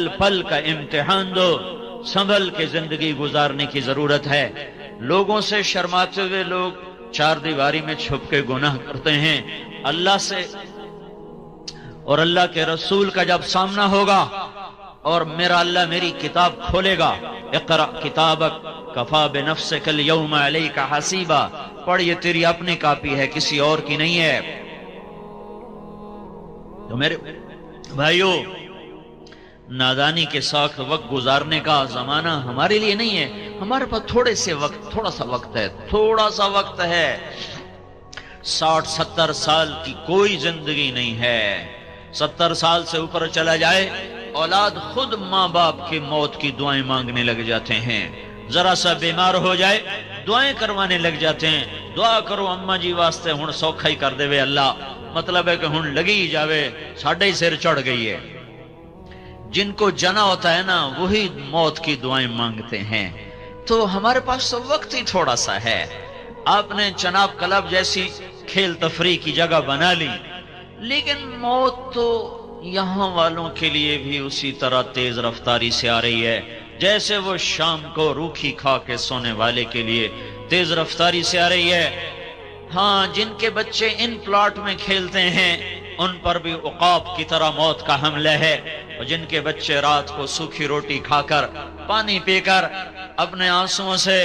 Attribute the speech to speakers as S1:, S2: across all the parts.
S1: پل پل کا امتحان دو، سنبھل کے زندگی گزارنے کی ضرورت ہے۔ لوگوں سے شرماتے ہوئے لوگ چار دیواری میں چھپ کے گناہ کرتے ہیں، اللہ سے اور اللہ کے رسول کا جب سامنا ہوگا اور میرا اللہ میری کتاب کھولے گا، اقرأ کتابک کفا بنفسک اليوم علیک حسیبا، پڑھ یہ تیری اپنی کاپی ہے، کسی اور کی نہیں ہے۔ تو میرے بھائیو، نادانی کے ساتھ وقت گزارنے کا زمانہ ہمارے لیے نہیں ہے۔ ہمارے پاس تھوڑا سا وقت ہے۔ 60-70 سال کی کوئی زندگی نہیں ہے۔ 70 سال سے اوپر چلا جائے، اولاد خود ماں باپ کی موت کی دعائیں مانگنے لگ جاتے ہیں۔ ذرا سا بیمار ہو جائے دعائیں کروانے لگ جاتے ہیں، دعا کرو اماں جی واسطے ہن سوکھا ہی کر دے وے اللہ، مطلب ہے کہ ہن لگی جاوے، ساڈے ہی سر چڑھ گئی ہے۔ جن کو جنا ہوتا ہے نا وہی موت کی دعائیں مانگتے ہیں۔ تو ہمارے پاس تو وقت ہی تھوڑا سا ہے۔ آپ نے چناب کلب جیسی کھیل تفریح کی جگہ بنا لی، لیکن موت تو یہاں والوں کے لیے بھی اسی طرح تیز رفتاری سے آ رہی ہے جیسے وہ شام کو روکھی کھا کے سونے والے کے لیے تیز رفتاری سے آ رہی ہے۔ ہاں، جن کے بچے ان پلاٹ میں کھیلتے ہیں ان پر بھی عقاب کی طرح موت کا حملہ ہے، اور جن کے بچے رات کو سوکھی روٹی کھا کر پانی پی کر اپنے آنسوؤں سے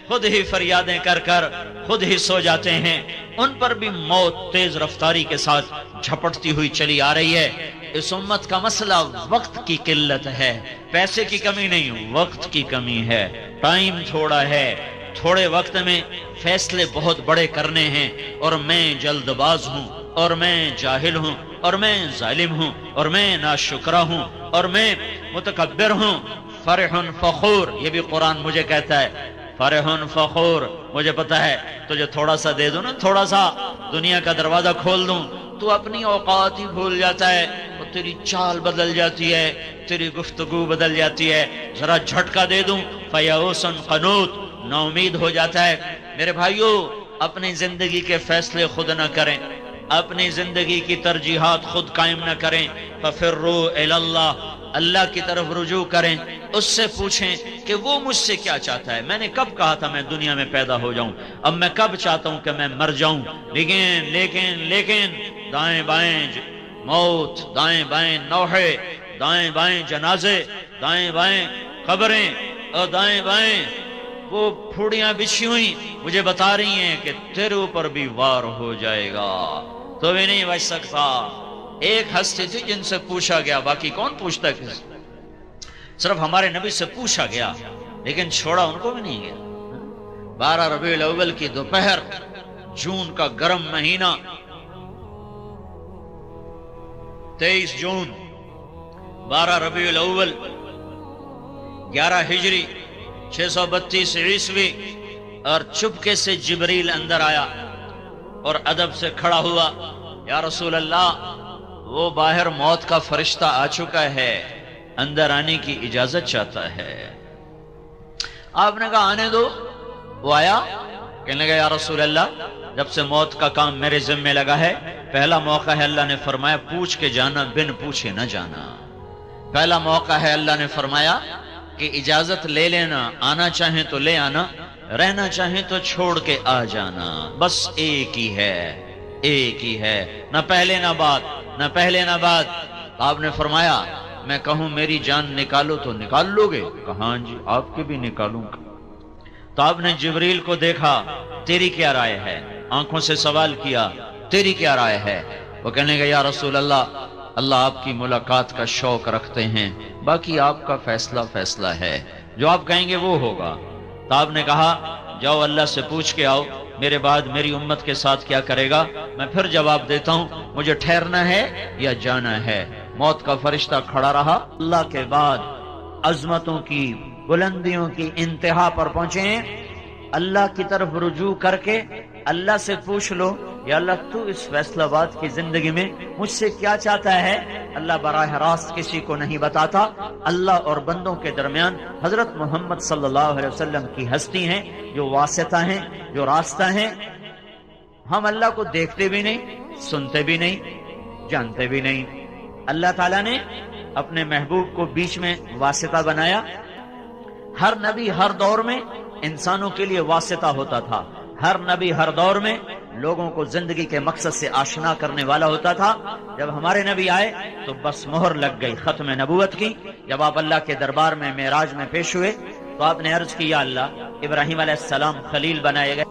S1: خود ہی فریادیں کر کر خود ہی سو جاتے ہیں، ان پر بھی موت تیز رفتاری کے ساتھ جھپٹتی ہوئی چلی آ رہی ہے۔ اس امت کا مسئلہ وقت کی قلت ہے، پیسے کی کمی نہیں، وقت کی کمی ہے۔ ٹائم تھوڑا ہے، تھوڑے وقت میں فیصلے بہت بڑے کرنے ہیں، اور میں جلد باز ہوں، اور میں جاہل ہوں، اور میں ظالم ہوں، اور میں ناشکرا ہوں، اور میں متکبر ہوں۔ فرح فخور، یہ بھی قرآن مجھے کہتا ہے، فرح فخور، مجھے پتا ہے تجھے تھوڑا سا دے دوں نا، تھوڑا سا دنیا کا دروازہ کھول دوں، تو اپنی اوقات ہی بھول جاتا ہے، اور تیری چال بدل جاتی ہے، تیری گفتگو بدل جاتی ہے۔ ذرا جھٹکا دے دوں، فیئوس قنوط، نا امید ہو جاتا ہے۔ میرے بھائیو، اپنی زندگی کے فیصلے خود نہ کریں، اپنی زندگی کی ترجیحات خود قائم نہ کریں۔ ففروا الی اللہ، اللہ کی طرف رجوع کریں، اس سے پوچھیں کہ وہ مجھ سے کیا چاہتا ہے۔ میں نے کب کہا تھا میں دنیا میں پیدا ہو جاؤں؟ اب میں کب چاہتا ہوں کہ میں مر جاؤں؟ لیکن دائیں بائیں موت، دائیں بائیں نوحے، دائیں بائیں جنازے، دائیں بائیں قبریں، اور دائیں بائیں وہ پھوڑیاں بچھی ہوئی مجھے بتا رہی ہیں کہ تیرے اوپر بھی وار ہو جائے گا، تو بھی نہیں بچ سکتا۔ ایک ہستی تھی جن سے پوچھا گیا، باقی کون پوچھتا ہے کسی، صرف ہمارے نبی سے پوچھا گیا، لیکن چھوڑا ان کو بھی نہیں گیا۔ 12 ربیع الاول کی دوپہر، جون کا گرم مہینہ، 23 جون 12 ربیع الاول 11 ہجری 632 عیسوی، اور چپکے سے جبریل اندر آیا اور ادب سے کھڑا ہوا، یا رسول اللہ، وہ باہر موت کا فرشتہ آ چکا ہے، اندر آنے کی اجازت چاہتا ہے۔ آپ نے کہا آنے دو۔ وہ آیا، کہنے لگا یا رسول اللہ، جب سے موت کا کام میرے ذمہ لگا ہے، پہلا موقع ہے اللہ نے فرمایا پوچھ کے جانا، بن پوچھے نہ جانا۔ پہلا موقع ہے اللہ نے فرمایا کہ اجازت لے لینا، آنا چاہیں تو لے آنا، رہنا چاہیں تو چھوڑ کے آ جانا، بس ایک ہی ہے، ایک ہی ہے، نہ پہلے نہ بعد، نہ پہلے نہ بعد۔ آپ نے فرمایا میں کہوں میری جان نکالو تو نکال لو گے؟ کہاں جی، آپ کے بھی نکالوں گا۔ تو آپ نے جبریل کو دیکھا، تیری کیا رائے ہے؟ آنکھوں سے سوال کیا، تیری کیا رائے ہے؟ وہ کہنے گا یا رسول اللہ، اللہ آپ کی ملاقات کا شوق رکھتے ہیں، باقی آپ کا فیصلہ ہے، جو آپ کہیں گے وہ ہوگا۔ تو آپ نے کہا جاؤ اللہ سے پوچھ کے آؤ، میرے بعد میری امت کے ساتھ کیا کرے گا، میں پھر جواب دیتا ہوں، مجھے ٹھہرنا ہے یا جانا ہے۔ موت کا فرشتہ کھڑا رہا۔ اللہ کے بعد عظمتوں کی، بلندیوں کی انتہا پر پہنچے، اللہ کی طرف رجوع کر کے اللہ سے پوچھ لو، یا اللہ تو اس فیصلہ باد کی زندگی میں مجھ سے کیا چاہتا ہے؟ اللہ براہ راست کسی کو نہیں بتاتا، اللہ اور بندوں کے درمیان حضرت محمد صلی اللہ علیہ وسلم کی ہستی ہیں جو واسطہ ہیں، جو راستہ ہیں۔ ہم اللہ کو دیکھتے بھی نہیں، سنتے بھی نہیں، جانتے بھی نہیں۔ اللہ تعالیٰ نے اپنے محبوب کو بیچ میں واسطہ بنایا. ہر نبی ہر دور میں انسانوں کے لیے واسطہ ہوتا تھا. ہر نبی ہر دور میں لوگوں کو زندگی کے مقصد سے آشنا کرنے والا ہوتا تھا. جب ہمارے نبی آئے تو بس مہر لگ گئی ختم نبوت کی. جب آپ اللہ کے دربار میں معراج میں پیش ہوئے تو آپ نے عرض کیا اللہ ابراہیم علیہ السلام خلیل بنائے گئے,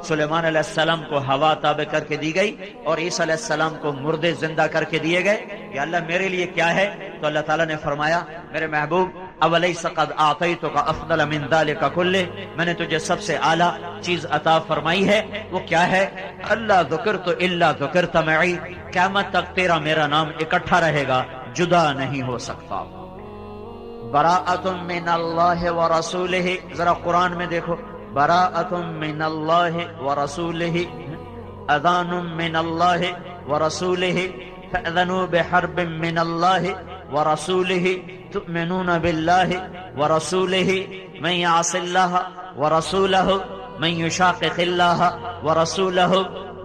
S1: سلیمان علیہ السلام کو ہوا تابع کر کے دی گئی, اور عیسیٰ علیہ السلام کو مردے زندہ کر کے دیے گئے. یا اللہ میرے لیے کیا ہے؟ تو اللہ تعالیٰ نے فرمایا میرے محبوب اولیس قد اعطیتک افضل من ذلک کلہ, میں نے تجھے سب سے اعلیٰ چیز عطا فرمائی ہے. وہ کیا ہے؟ اللہ ذکرت الا ذکرت معی, قیامت تک تیرا میرا نام اکٹھا رہے گا, جدا نہیں ہو سکتا. براءۃ من اللہ ورسولہ, ذرا قرآن میں دیکھو, براءۃ من اللہ ورسولہ, اذان من اللہ ورسولہ, فأذنوا بحرب من اللہ ورسولہ, تؤمنون باللہ ورسولہ, من يعص اللہ ورسولہ, من يشاقق اللہ ورسولہ,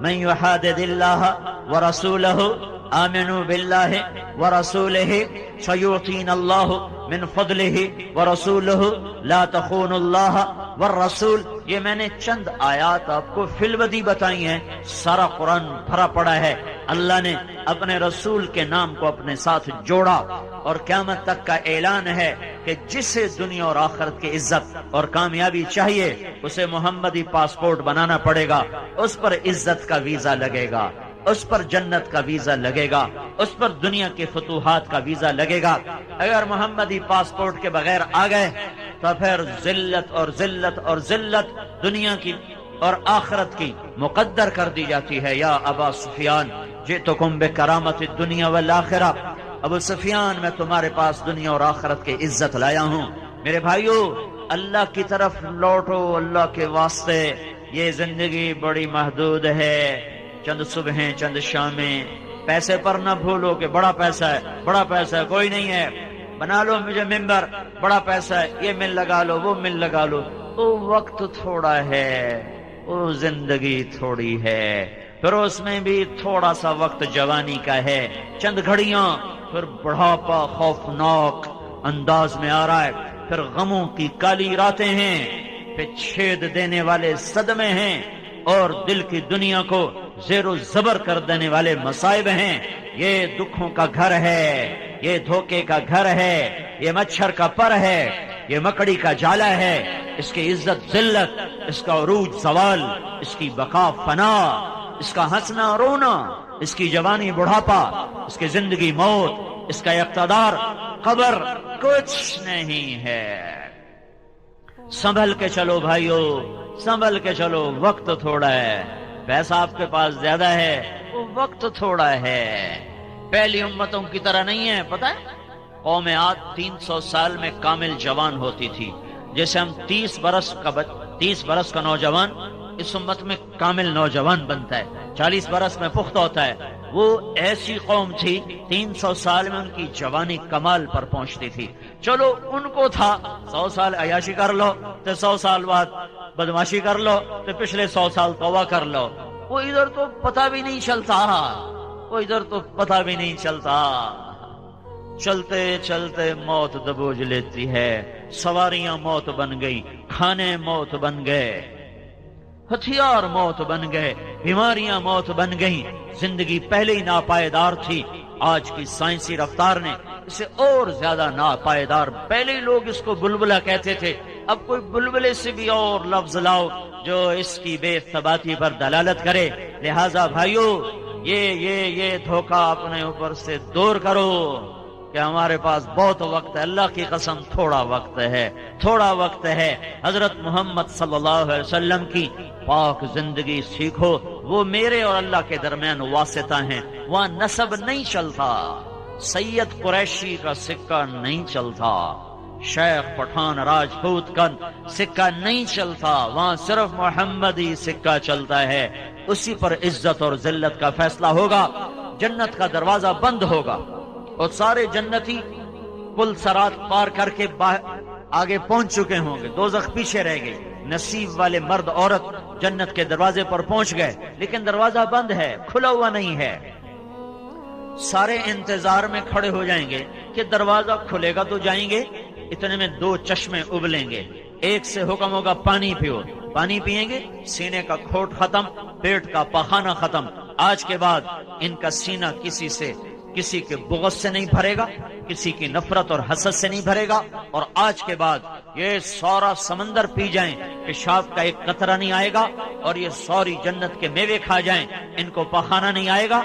S1: من يحادد اللہ ورسولہ, آمنوا باللہ ورسولہ سیعطینا اللہ من فضلہ ورسولہ لا تخونوا اللہ والرسول. یہ میں نے چند آیات آپ کو فی الودی بتائی ہیں, سارا قرآن بھرا پڑا ہے. اللہ نے اپنے رسول کے نام کو اپنے ساتھ جوڑا, اور قیامت تک کا اعلان ہے کہ جسے دنیا اور آخرت کی عزت اور کامیابی چاہیے اسے محمدی پاسپورٹ بنانا پڑے گا. اس پر عزت کا ویزا لگے گا, اس پر جنت کا ویزا لگے گا, اس پر دنیا کے فتوحات کا ویزا لگے گا. اگر محمدی پاسپورٹ کے بغیر آ گئے تو پھر ذلت اور ذلت اور ذلت دنیا کی اور آخرت کی مقدر کر دی جاتی ہے. یا ابا سفیان جئتکم بکرامت الدنیا والآخرہ, ابو سفیان میں تمہارے پاس دنیا اور آخرت کی عزت لایا ہوں. میرے بھائیو اللہ کی طرف لوٹو, اللہ کے واسطے. یہ زندگی بڑی محدود ہے, چند صبحیں چند شامیں. پیسے پر نہ بھولو کہ بڑا پیسہ ہے, بڑا پیسہ ہے, کوئی نہیں ہے. بنا لو مجھے ممبر, بڑا پیسہ ہے, یہ مل لگا لو, وہ مل لگا لو. وہ وقت تھوڑا ہے, وہ زندگی تھوڑی ہے, پھر اس میں بھی تھوڑا سا وقت جوانی کا ہے, چند گھڑیاں, پھر بڑھاپا خوفناک انداز میں آ رہا ہے, پھر غموں کی کالی راتیں ہیں, پھر چھید دینے والے صدمے ہیں, اور دل کی دنیا کو زیر و زبر کر دینے والے مصائب ہیں. یہ دکھوں کا گھر ہے, یہ دھوکے کا گھر ہے, یہ مچھر کا پر ہے, یہ مکڑی کا جالا ہے. اس کی عزت ذلت, اس کا عروج زوال, اس کی بقا فنا, اس کا ہنسنا رونا, اس کی جوانی بڑھاپا, اس کی زندگی موت, اس کا اقتدار قبر, کچھ نہیں ہے. سنبھل کے چلو بھائیو, سنبھل کے چلو. وقت تھوڑا ہے, پیسہ آپ کے پاس زیادہ ہے, وہ وقت تھوڑا ہے. پہلی امتوں کی طرح نہیں ہے. پتہ ہے قوم عاد 300 سال میں کامل جوان ہوتی تھی, جیسے ہم 30 برس کا نوجوان اس امت میں کامل نوجوان بنتا ہے, 40 برس میں پختہ ہوتا ہے. وہ ایسی قوم تھی 300 سال میں ان کی جوانی کمال پر پہنچتی تھی. چلو ان کو تھا 100 سال عیاشی کر لو تو 100 سال بعد بدماشی کر لو تو پچھلے 100 سال توبہ کر لو. وہ ادھر تو پتہ بھی نہیں چلتا, وہ ادھر تو پتہ بھی نہیں چلتا. چلتے چلتے موت دبوچ لیتی ہے, سواریاں موت بن گئی, کھانے موت بن گئے, ہتھیار موت بن گئے, بیماریاں موت بن گئیں. زندگی پہلے ہی ناپائیدار تھی, آج کی سائنسی رفتار نے اسے اور زیادہ ناپائیدار. پہلے ہی لوگ اس کو بلبلہ کہتے تھے, اب کوئی بلبلے سے بھی اور لفظ لاؤ جو اس کی بے ثباتی پر دلالت کرے. لہذا بھائیو یہ دھوکہ اپنے اوپر سے دور کرو کہ ہمارے پاس بہت وقت ہے. اللہ کی قسم تھوڑا وقت ہے, تھوڑا وقت ہے. حضرت محمد صلی اللہ علیہ وسلم کی پاک زندگی سیکھو. وہ میرے اور اللہ کے درمیان واسطہ ہیں, وہاں نسب نہیں چلتا, سید قریشی کا سکہ نہیں چلتا, شیخ پٹھان راجپوت کا سکہ نہیں چلتا, وہاں صرف محمدی سکہ چلتا ہے. اسی پر عزت اور ذلت کا فیصلہ ہوگا. جنت کا دروازہ بند ہوگا اور سارے جنتی پل صراط پار کر کے آگے پہنچ چکے ہوں گے, دوزخ پیچھے رہ گئی. نصیب والے مرد عورت جنت کے دروازے پر پہنچ گئے, لیکن دروازہ بند ہے, کھلا ہوا نہیں ہے. سارے انتظار میں کھڑے ہو جائیں گے کہ دروازہ کھلے گا تو جائیں گے. اتنے میں 2 چشمے ابلیں گے. ایک سے حکم ہوگا پانی پیو، پانی پیئیں گے، سینے کا کھوٹ ختم، پیٹ کا پخانہ ختم. آج کے بعد ان کا سینہ کسی کے بغض سے نہیں بھرے گا، کسی کی نفرت اور حسد سے نہیں بھرے گا. اور آج کے بعد یہ سورا سمندر پی جائیں، پیشاب کا ایک قطرہ نہیں آئے گا. اور یہ سوری جنت کے میوے کھا جائیں، ان کو پخانہ نہیں آئے گا.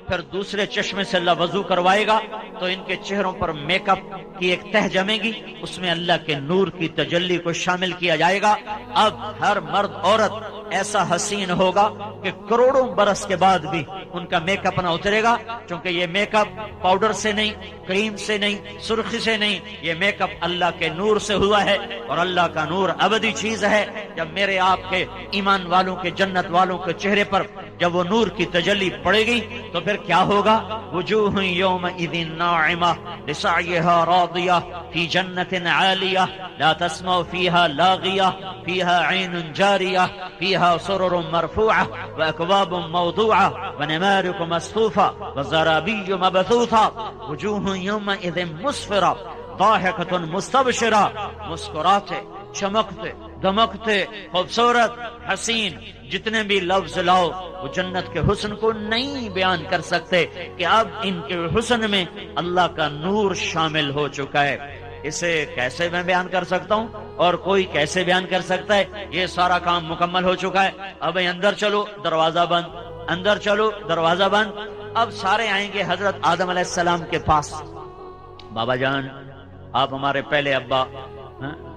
S1: پھر دوسرے چشمے سے اللہ وضو کروائے گا تو ان کے چہروں پر میک اپ کی ایک تہ جمے گی، اس میں اللہ کے نور کی تجلی کو شامل کیا جائے گا. اب ہر مرد عورت ایسا حسین ہوگا کہ کروڑوں برس کے بعد بھی ان کا میک اپ نہ اترے گا، کیونکہ یہ میک اپ پاؤڈر سے نہیں، کریم سے نہیں، سرخی سے نہیں، یہ میک اپ اللہ کے نور سے ہوا ہے. اور اللہ کا نور ابدی چیز ہے. جب میرے آپ کے ایمان والوں کے، جنت والوں کے چہرے پر جب وہ نور کی تجلی پڑے گی تو پھر کیا ہوگا؟ وجوہ یومئذ ناعمہ لسعیہا راضیہ فی جنت عالیہ لا تسمع فیہا لاغیہ فیہا عین جاریہ فیہا سرر مرفوعہ واکواب موضوعہ ونمارق مصفوفہ وزرابی مبثوثہ. وجوہ یومئذ مسفرہ ضاحکۃ مستبشرہ، مسکراتے، چمکتے، دمکتے، خوبصورت، حسین. جتنے بھی لفظ لاؤ وہ جنت کے حسن کو نہیں بیان کر سکتے کہ اب ان کے حسن میں اللہ کا نور شامل ہو چکا ہے. اسے کیسے میں بیان کر سکتا ہوں اور کوئی کیسے بیان کر سکتا ہے؟ یہ سارا کام مکمل ہو چکا ہے. اب اندر چلو، دروازہ بند، اندر چلو، دروازہ بند. اب سارے آئیں گے حضرت آدم علیہ السلام کے پاس. بابا جان، آپ ہمارے پہلے ابا،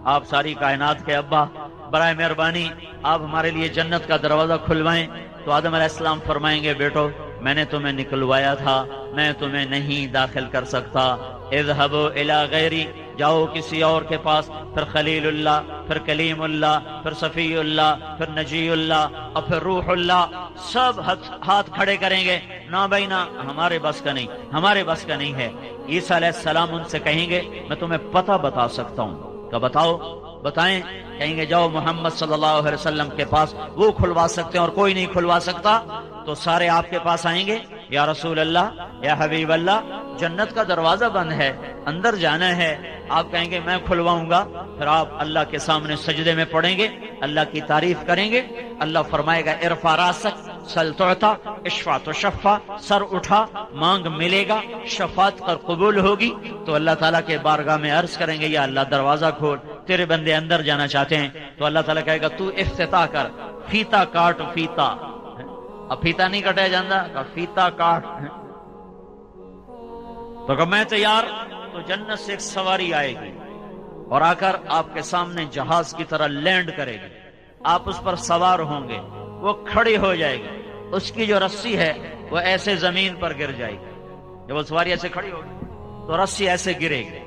S1: آپ ساری کائنات کے ابا، برائے مہربانی آپ ہمارے لیے جنت کا دروازہ کھلوائیں. تو آدم علیہ السلام فرمائیں گے بیٹو میں نے تمہیں نکلوایا تھا، میں تمہیں نہیں داخل کر سکتا. اذهبوا الى غیری، جاؤ کسی اور کے پاس. پھر خلیل اللہ، پھر کلیم اللہ، پھر صفی اللہ، پھر نجی اللہ اور پھر روح اللہ. سب ہاتھ کھڑے کریں گے، نہ بھائی نہ، ہمارے بس کا نہیں، ہمارے بس کا نہیں ہے. عیسیٰ علیہ السلام ان سے کہیں گے میں تمہیں پتہ بتا سکتا ہوں. تو بتاؤ، بتائیں. کہیں گے جاؤ محمد صلی اللہ علیہ وسلم کے پاس، وہ کھلوا سکتے ہیں اور کوئی نہیں کھلوا سکتا. تو سارے آپ کے پاس آئیں گے، یا رسول اللہ، یا حبیب اللہ، جنت کا دروازہ بند ہے، اندر جانا ہے. آپ کہیں گے میں کھلواؤں گا. پھر آپ اللہ کے سامنے سجدے میں پڑیں گے، اللہ کی تعریف کریں گے. اللہ فرمائے گا ارفع راسک سل تعطا اشفع تشفع، سر اٹھا مانگ ملے گا، شفاعت پر قبول ہوگی. تو اللہ تعالیٰ کے بارگاہ میں عرض کریں گے یا اللہ دروازہ کھول، تیرے بندے اندر جانا چاہتے ہیں. تو اللہ تعالیٰ کہے گا تو افتتاح کر، فیتا کاٹ. فیتا، اب فیتا نہیں کٹیا جاتا، فیتا کاٹ. تو کہ میں تیار. تو جنت سے ایک سواری آئے گی اور آ کر آپ کے سامنے جہاز کی طرح لینڈ کرے گی. آپ اس پر سوار ہوں گے، وہ کھڑی ہو جائے گی، اس کی جو رسی ہے وہ ایسے زمین پر گر جائے گی. جب وہ سواری ایسے کھڑی ہوگی تو رسی ایسے گرے گی.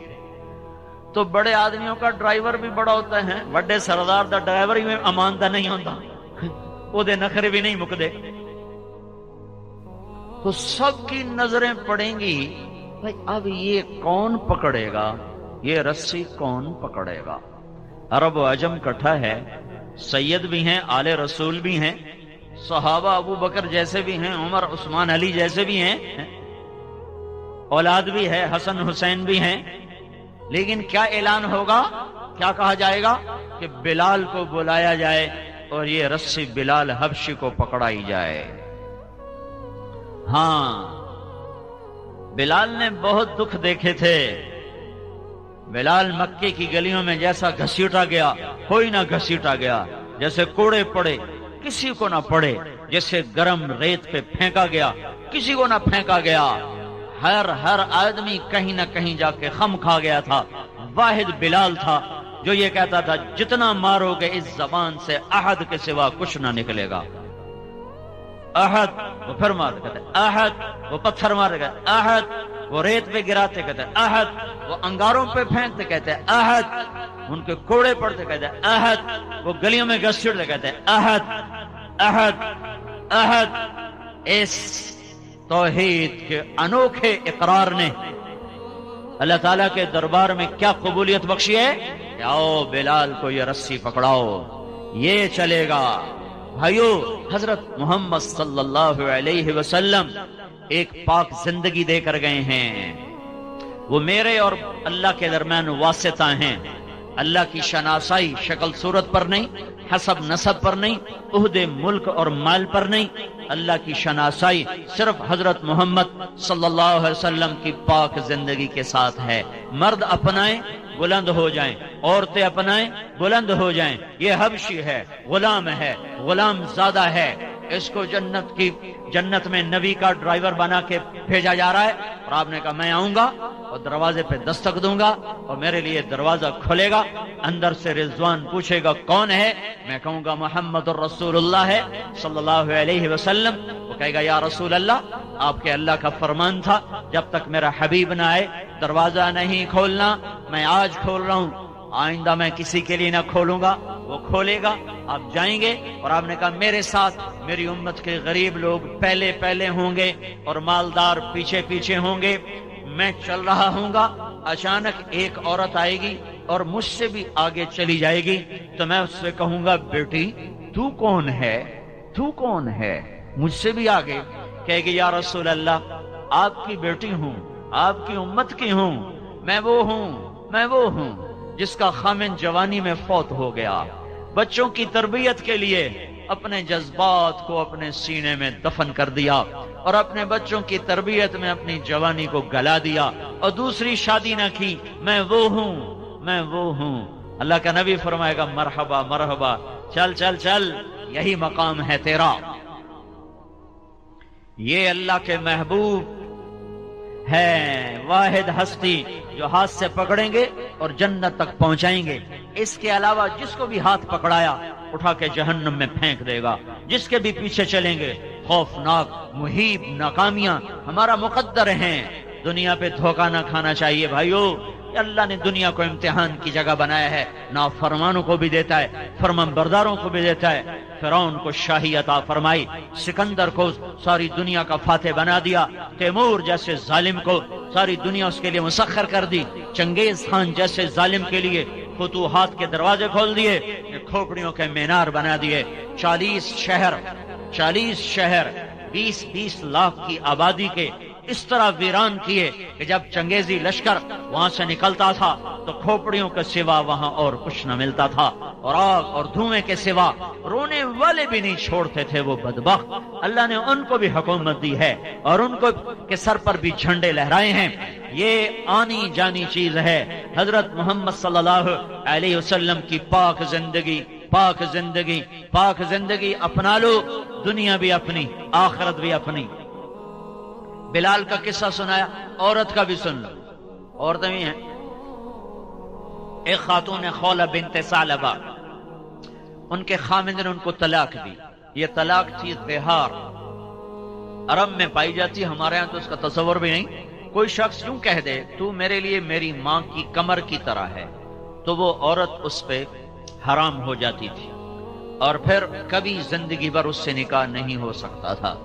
S1: تو بڑے آدمیوں کا ڈرائیور بھی بڑا ہوتا ہے، بڑے سردار دا ڈرائیور ہی میں اماندہ نہیں ہوتا، وہ دے نخرے بھی نہیں مکدے. تو سب کی نظریں پڑیں گی بھائی اب یہ کون پکڑے گا، یہ رسی کون پکڑے گا. عرب و عجم کٹھا ہے، سید بھی ہیں، آل رسول بھی ہیں، صحابہ ابو بکر جیسے بھی ہیں، عمر عثمان علی جیسے بھی ہیں، اولاد بھی ہے، حسن حسین بھی ہیں. لیکن کیا اعلان ہوگا، کیا کہا جائے گا کہ بلال کو بلایا جائے اور یہ رسی بلال حبشی کو پکڑائی جائے. ہاں، بلال نے بہت دکھ دیکھے تھے. بلال مکے کی گلیوں میں جیسا گھسیٹا گیا کوئی نہ گھسیٹا گیا، جیسے کوڑے پڑے کسی کو نہ پڑے، جیسے گرم ریت پہ پھینکا گیا کسی کو نہ پھینکا گیا. ہر آدمی کہیں نہ کہیں جا کے خم کھا گیا تھا. واحد بلال تھا جو یہ کہتا تھا جتنا مارو گے اس زبان سے احد کے سوا کچھ نہ نکلے گا. احد، وہ پھر مارتے کہتے احد، وہ پتھر مارتے کہتے احد، وہ ریت پہ گراتے کہتے احد، وہ انگاروں پہ پھینکتے کہتے احد، ان کے کوڑے پڑتے کہتے احد، وہ گلیوں میں گھسیٹتے کہتے احد احد احد. اس توحید کے انوکھے اقرار نے اللہ تعالیٰ کے دربار میں کیا قبولیت بخشی ہے کہ آؤ بلال کو یہ رسی پکڑاؤ، یہ چلے گا. بھائیو، حضرت محمد صلی اللہ علیہ وسلم ایک پاک زندگی دے کر گئے ہیں. وہ میرے اور اللہ کے درمیان واسطہ ہیں. اللہ کی شناسائی شکل صورت پر نہیں، حسب نسب پر نہیں، عہدے ملک اور مال پر نہیں. اللہ کی شناسائی صرف حضرت محمد صلی اللہ علیہ وسلم کی پاک زندگی کے ساتھ ہے. مرد اپنائیں بلند ہو جائیں، عورتیں اپنائیں بلند ہو جائیں. یہ حبشی ہے، غلام ہے، غلام زادہ ہے. اس کو جنت میں نبی کا ڈرائیور بنا کے بھیجا جا رہا ہے. اور آپ نے کہا میں آؤں گا اور دروازے پہ دستک دوں گا اور میرے لیے دروازہ کھلے گا. اندر سے رضوان پوچھے گا کون ہے؟ میں کہوں گا محمد الرسول اللہ ہے صلی اللہ علیہ وسلم. وہ کہے گا یا رسول اللہ، آپ کے اللہ کا فرمان تھا جب تک میرا حبیب نہ آئے دروازہ نہیں کھولنا. میں آج کھول رہا ہوں، آئندہ میں کسی کے لیے نہ کھولوں گا. وہ کھولے گا، آپ جائیں گے. اور آپ نے کہا میرے ساتھ میری امت کے غریب لوگ پہلے پہلے ہوں گے اور مالدار پیچھے پیچھے ہوں گے. میں چل رہا ہوں گا، اچانک ایک عورت آئے گی اور مجھ سے بھی آگے چلی جائے گی. تو میں اس سے کہوں گا بیٹی تو کون ہے؟ تو کون ہے؟ مجھ سے بھی آگے. کہے گی یا رسول اللہ آپ کی بیٹی ہوں، آپ کی امت کی ہوں. میں وہ ہوں جس کا خامن جوانی میں فوت ہو گیا، بچوں کی تربیت کے لیے اپنے جذبات کو اپنے سینے میں دفن کر دیا اور اپنے بچوں کی تربیت میں اپنی جوانی کو گلا دیا اور دوسری شادی نہ کی. میں وہ ہوں. اللہ کا نبی فرمائے گا مرحبا مرحبا، چل چل چل، یہی مقام ہے تیرا. یہ اللہ کے محبوب ہے، واحد ہستی جو ہاتھ سے پکڑیں گے اور جنت تک پہنچائیں گے. اس کے علاوہ جس کو بھی ہاتھ پکڑایا اٹھا کے جہنم میں پھینک دے گا. جس کے بھی پیچھے چلیں گے خوفناک مہیب ناکامیاں ہمارا مقدر ہیں. دنیا پہ دھوکہ نہ کھانا چاہیے بھائیو. اللہ نے دنیا کو امتحان کی جگہ بنایا ہے. نافرمانوں کو بھی دیتا ہے، فرمان برداروں کو بھی دیتا ہے. فرعون کو شاہی عطا فرمائی، سکندر کو ساری دنیا کا فاتح بنا دیا، تیمور جیسے ظالم کو ساری دنیا اس کے لیے مسخر کر دی، چنگیز خان جیسے ظالم کے لیے فتوحات کے دروازے کھول دیے، کھوپڑیوں کے مینار بنا دیے. 40 شہر 20 لاکھ کی آبادی کے اس طرح ویران کیے کہ جب چنگیزی لشکر وہاں سے نکلتا تھا تو کھوپڑیوں کے سوا وہاں اور کچھ نہ ملتا تھا، اور آگ اور دھوئیں کے سوا رونے والے بھی نہیں چھوڑتے تھے وہ بدبخت. اللہ نے ان کو بھی حکومت دی ہے اور ان کو کے سر پر بھی جھنڈے لہرائے ہیں. یہ آنی جانی چیز ہے. حضرت محمد صلی اللہ علیہ وسلم کی پاک زندگی اپنا لو. دنیا بھی اپنی، آخرت بھی اپنی. بلال کا قصہ سنایا، عورت کا بھی سن لو. عورتیں بھی ہیں. ایک خاتون خولہ بنت ثعلبہ، ان کے خامند نے ان کو طلاق دی. یہ طلاق تھی ظہار، عرب میں پائی جاتی، ہمارے ہاں تو اس کا تصور بھی نہیں. کوئی شخص یوں کہہ دے تو میرے لیے میری ماں کی کمر کی طرح ہے، تو وہ عورت اس پہ حرام ہو جاتی تھی اور پھر کبھی زندگی بھر اس سے نکاح نہیں ہو سکتا تھا.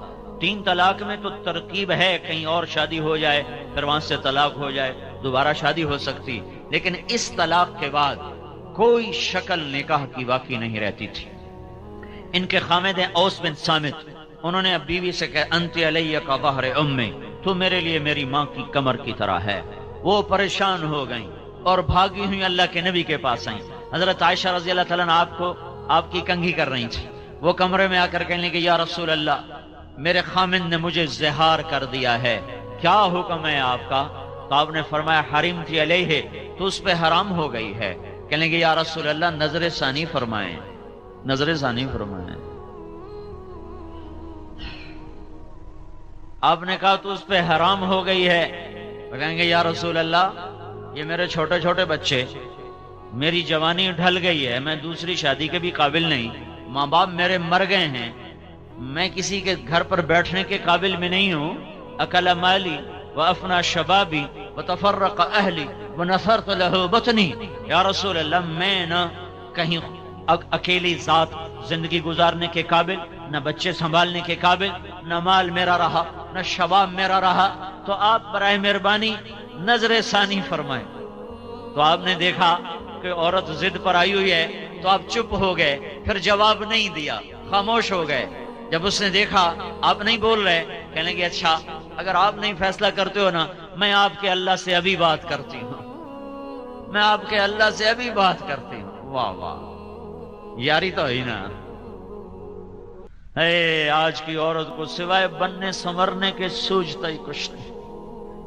S1: 3 طلاق میں تو ترکیب ہے، کہیں اور شادی ہو جائے پھر وہاں سے طلاق ہو جائے، دوبارہ شادی ہو سکتی. لیکن اس طلاق کے بعد کوئی شکل نکاح کی باقی نہیں رہتی تھی. ان کے خامد ہیں اوس بن صامت. انہوں نے اب بیوی سے کہا انت علیہ کا ظہر امی، تو میرے لیے میری ماں کی کمر کی طرح ہے. وہ پریشان ہو گئیں اور بھاگی ہوئی اللہ کے نبی کے پاس آئیں. حضرت عائشہ رضی اللہ تعالیٰ عنہ آپ کی کنگھی کر رہی تھی. وہ کمرے میں آ کر کہنے لگے یا رسول اللہ، میرے خامن نے مجھے زہار کر دیا ہے، کیا حکم ہے آپ کا؟ تو آپ نے فرمایا حرمت علیہ، تو اس پہ حرام ہو گئی ہے. کہنے لگے یا رسول اللہ نظر ثانی فرمائیں. آپ نے کہا تو اس پہ حرام ہو گئی ہے. کہیں گے یا رسول اللہ یہ میرے چھوٹے چھوٹے بچے، میری جوانی ڈھل گئی ہے، میں دوسری شادی کے بھی قابل نہیں، ماں باپ میرے مر گئے ہیں، میں کسی کے گھر پر بیٹھنے کے قابل میں نہیں ہوں. اکل مالی وافنا شبابی وتفرق اہلی ونثرت له بطنی. یا رسول اللہ میں نہ کہیں اکیلی ذات زندگی گزارنے کے قابل، نہ بچے سنبھالنے کے قابل، نہ مال میرا رہا، نہ شباب میرا رہا، تو آپ برائے مہربانی نظر ثانی فرمائیں. تو آپ نے دیکھا کہ عورت ضد پر آئی ہوئی ہے تو آپ چپ ہو گئے، پھر جواب نہیں دیا، خاموش ہو گئے. جب اس نے دیکھا آپ نہیں بول رہے، کہنے لگے اچھا اگر آپ نہیں فیصلہ کرتے ہو نا، میں آپ کے اللہ سے ابھی بات کرتی ہوں، میں آپ کے اللہ سے ابھی بات کرتی ہوں۔ واہ واہ، یاری تو ہی نا۔ اے آج کی عورت کو سوائے بننے سنورنے کے سوچتا ہی کچھ نہیں،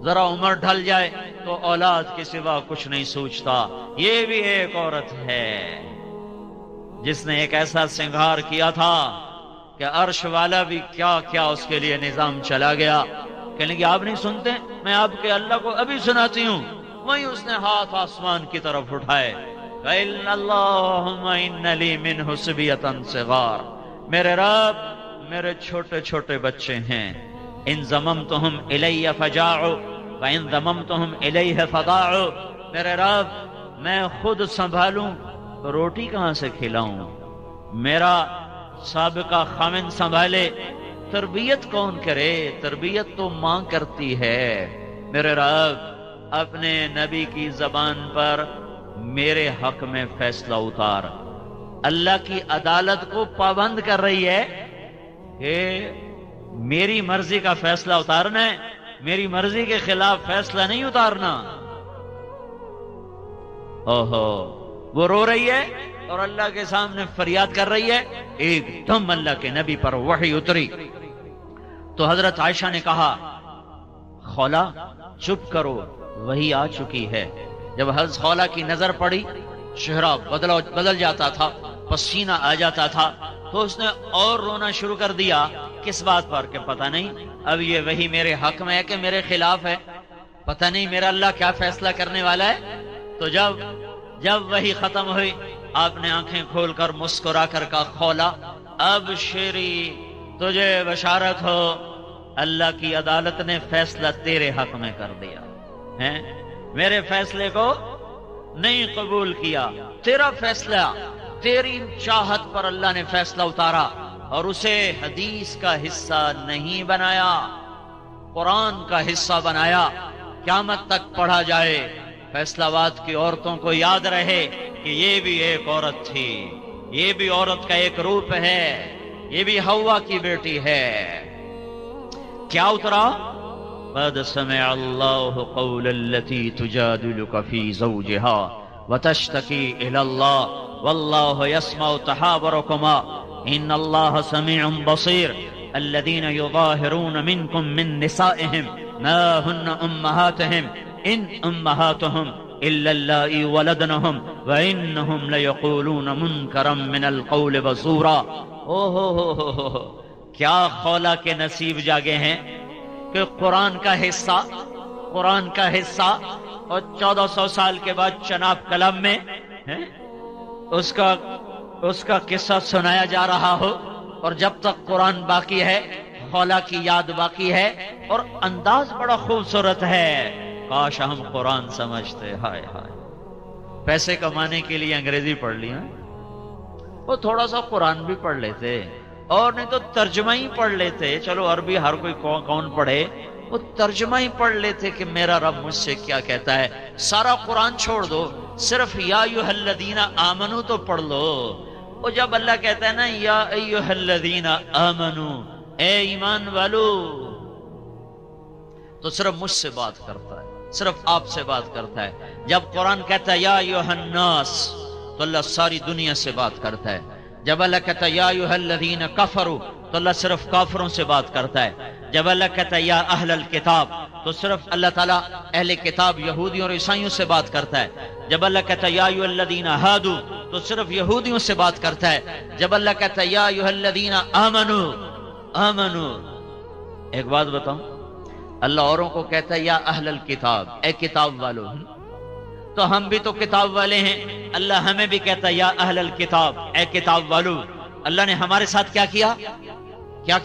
S1: ذرا عمر ڈھل جائے تو اولاد کے سوا کچھ نہیں سوچتا۔ یہ بھی ایک عورت ہے جس نے ایک ایسا سنگھار کیا تھا کہ عرش والا بھی کیا کیا اس کے لیے نظام چلا گیا۔ کہنے کہ آپ نہیں سنتے، میں آپ کے اللہ کو ابھی سناتی ہوں۔ وہیں اس نے ہاتھ آسمان کی طرف اٹھائے، کہ اللہم ان لی منہ صبیۃ صغار، میرے رب میرے چھوٹے چھوٹے بچے ہیں، ان ضممتہم الی فجاعوا وان ضممتہم الیہ فضاعوا، میرے رب میں خود سنبھالوں تو روٹی کہاں سے کھلاؤں، میرا سابقہ خامن سنبھالے، تربیت کون کرے، تربیت تو ماں کرتی ہے۔ میرے رب اپنے نبی کی زبان پر میرے حق میں فیصلہ اتار۔ اللہ کی عدالت کو پابند کر رہی ہے کہ میری مرضی کا فیصلہ اتارنا ہے، میری مرضی کے خلاف فیصلہ نہیں اتارنا۔ اوہو، وہ رو رہی ہے اور اللہ کے سامنے فریاد کر رہی ہے۔ ایک دم اللہ کے نبی پر وحی اتری تو حضرت عائشہ نے کہا، خولا چپ کرو، وہی آ چکی ہے۔ جب حضرت خولا کی نظر پڑی، چہرہ بدل جاتا تھا، پسینہ آ جاتا تھا، تو اس نے اور رونا شروع کر دیا۔ کس بات پر؟ کہ پتہ نہیں اب یہ وہی میرے حق میں ہے کہ میرے خلاف ہے، پتہ نہیں میرا اللہ کیا فیصلہ کرنے والا ہے۔ تو جب وہی ختم ہوئی، آپ نے آنکھیں کھول کر مسکرا کر کہا، خولا اب شیری تجھے بشارت ہو، اللہ کی عدالت نے فیصلہ تیرے حق میں کر دیا ہے، میرے فیصلے کو نہیں قبول کیا، تیرا فیصلہ، تیری چاہت پر اللہ نے فیصلہ اتارا اور اسے حدیث کا حصہ نہیں بنایا، قرآن کا حصہ بنایا، قیامت تک پڑھا جائے، فیصلہ باد کی عورتوں کو یاد رہے کہ یہ بھی ایک عورت تھی، یہ بھی عورت کا ایک روپ ہے، یہ بھی حوا کی بیٹی ہے۔ کیا اترا؟ قد سمع اللہ قول التي تجادلك في زوجها وتشتكي الى الله والله يسمع تحاوركما ان الله سميع بصير الذين يظاهرون منكم من نسائهم ما هن امهاتهم ان امهاتهم الا اللائي ولدنهم وانهم ليقولون منكرا من القول وزورا۔ کیا خولا کے نصیب جاگے ہیں کہ قرآن کا حصہ اور 1400 سال کے بعد چناب قلم میں اس کا قصہ سنایا جا رہا ہو، اور جب تک قرآن باقی ہے خولا کی یاد باقی ہے، اور انداز بڑا خوبصورت ہے۔ کاش ہم قرآن سمجھتے، ہائے ہائے، پیسے کمانے کے لیے انگریزی پڑھ لی، وہ تھوڑا سا قرآن بھی پڑھ لیتے، اور نہیں تو ترجمہ ہی پڑھ لیتے۔ چلو عربی ہر کوئی کون پڑھے، وہ ترجمہ ہی پڑھ لیتے کہ میرا رب مجھ سے کیا کہتا ہے۔ سارا قرآن چھوڑ دو، صرف یا ایھا الذین آمنو تو پڑھ لو۔ وہ جب اللہ کہتا ہے نا یا ایھا الذین آمنو، اے ایمان والو، تو صرف مجھ سے بات کرتا ہے، صرف آپ سے بات کرتا ہے۔ جب قرآن کہتا ہے یا ایھا الناس، تو اللہ ساری دنیا سے بات کرتا ہے۔ جب اللہ کہتا ہے یا ایھا الذین کفروا، تو اللہ صرف کافروں سے بات کرتا ہے۔ جب اللہ کہتا ہے یا اہل الکتاب، تو صرف اللہ تعالیٰ اہل کتاب یہودیوں اور عیسائیوں سے بات کرتا ہے۔ جب اللہ کہتا ہے یا ایھا الذین ہادوا، تو صرف یہودیوں سے بات کرتا ہے۔ جب اللہ کہتا ہے یا ایھا الذین آمنو، ایک بات بتاؤں، اللہ اوروں کو کہتا ہے یا اہل الکتاب، اے کتاب والو، تو ہم بھی تو کتاب والے ہیں، اللہ ہمیں بھی کہتا ہے یا اہل الکتاب، اے کتاب والو۔ اللہ نے ہمارے ساتھ کیا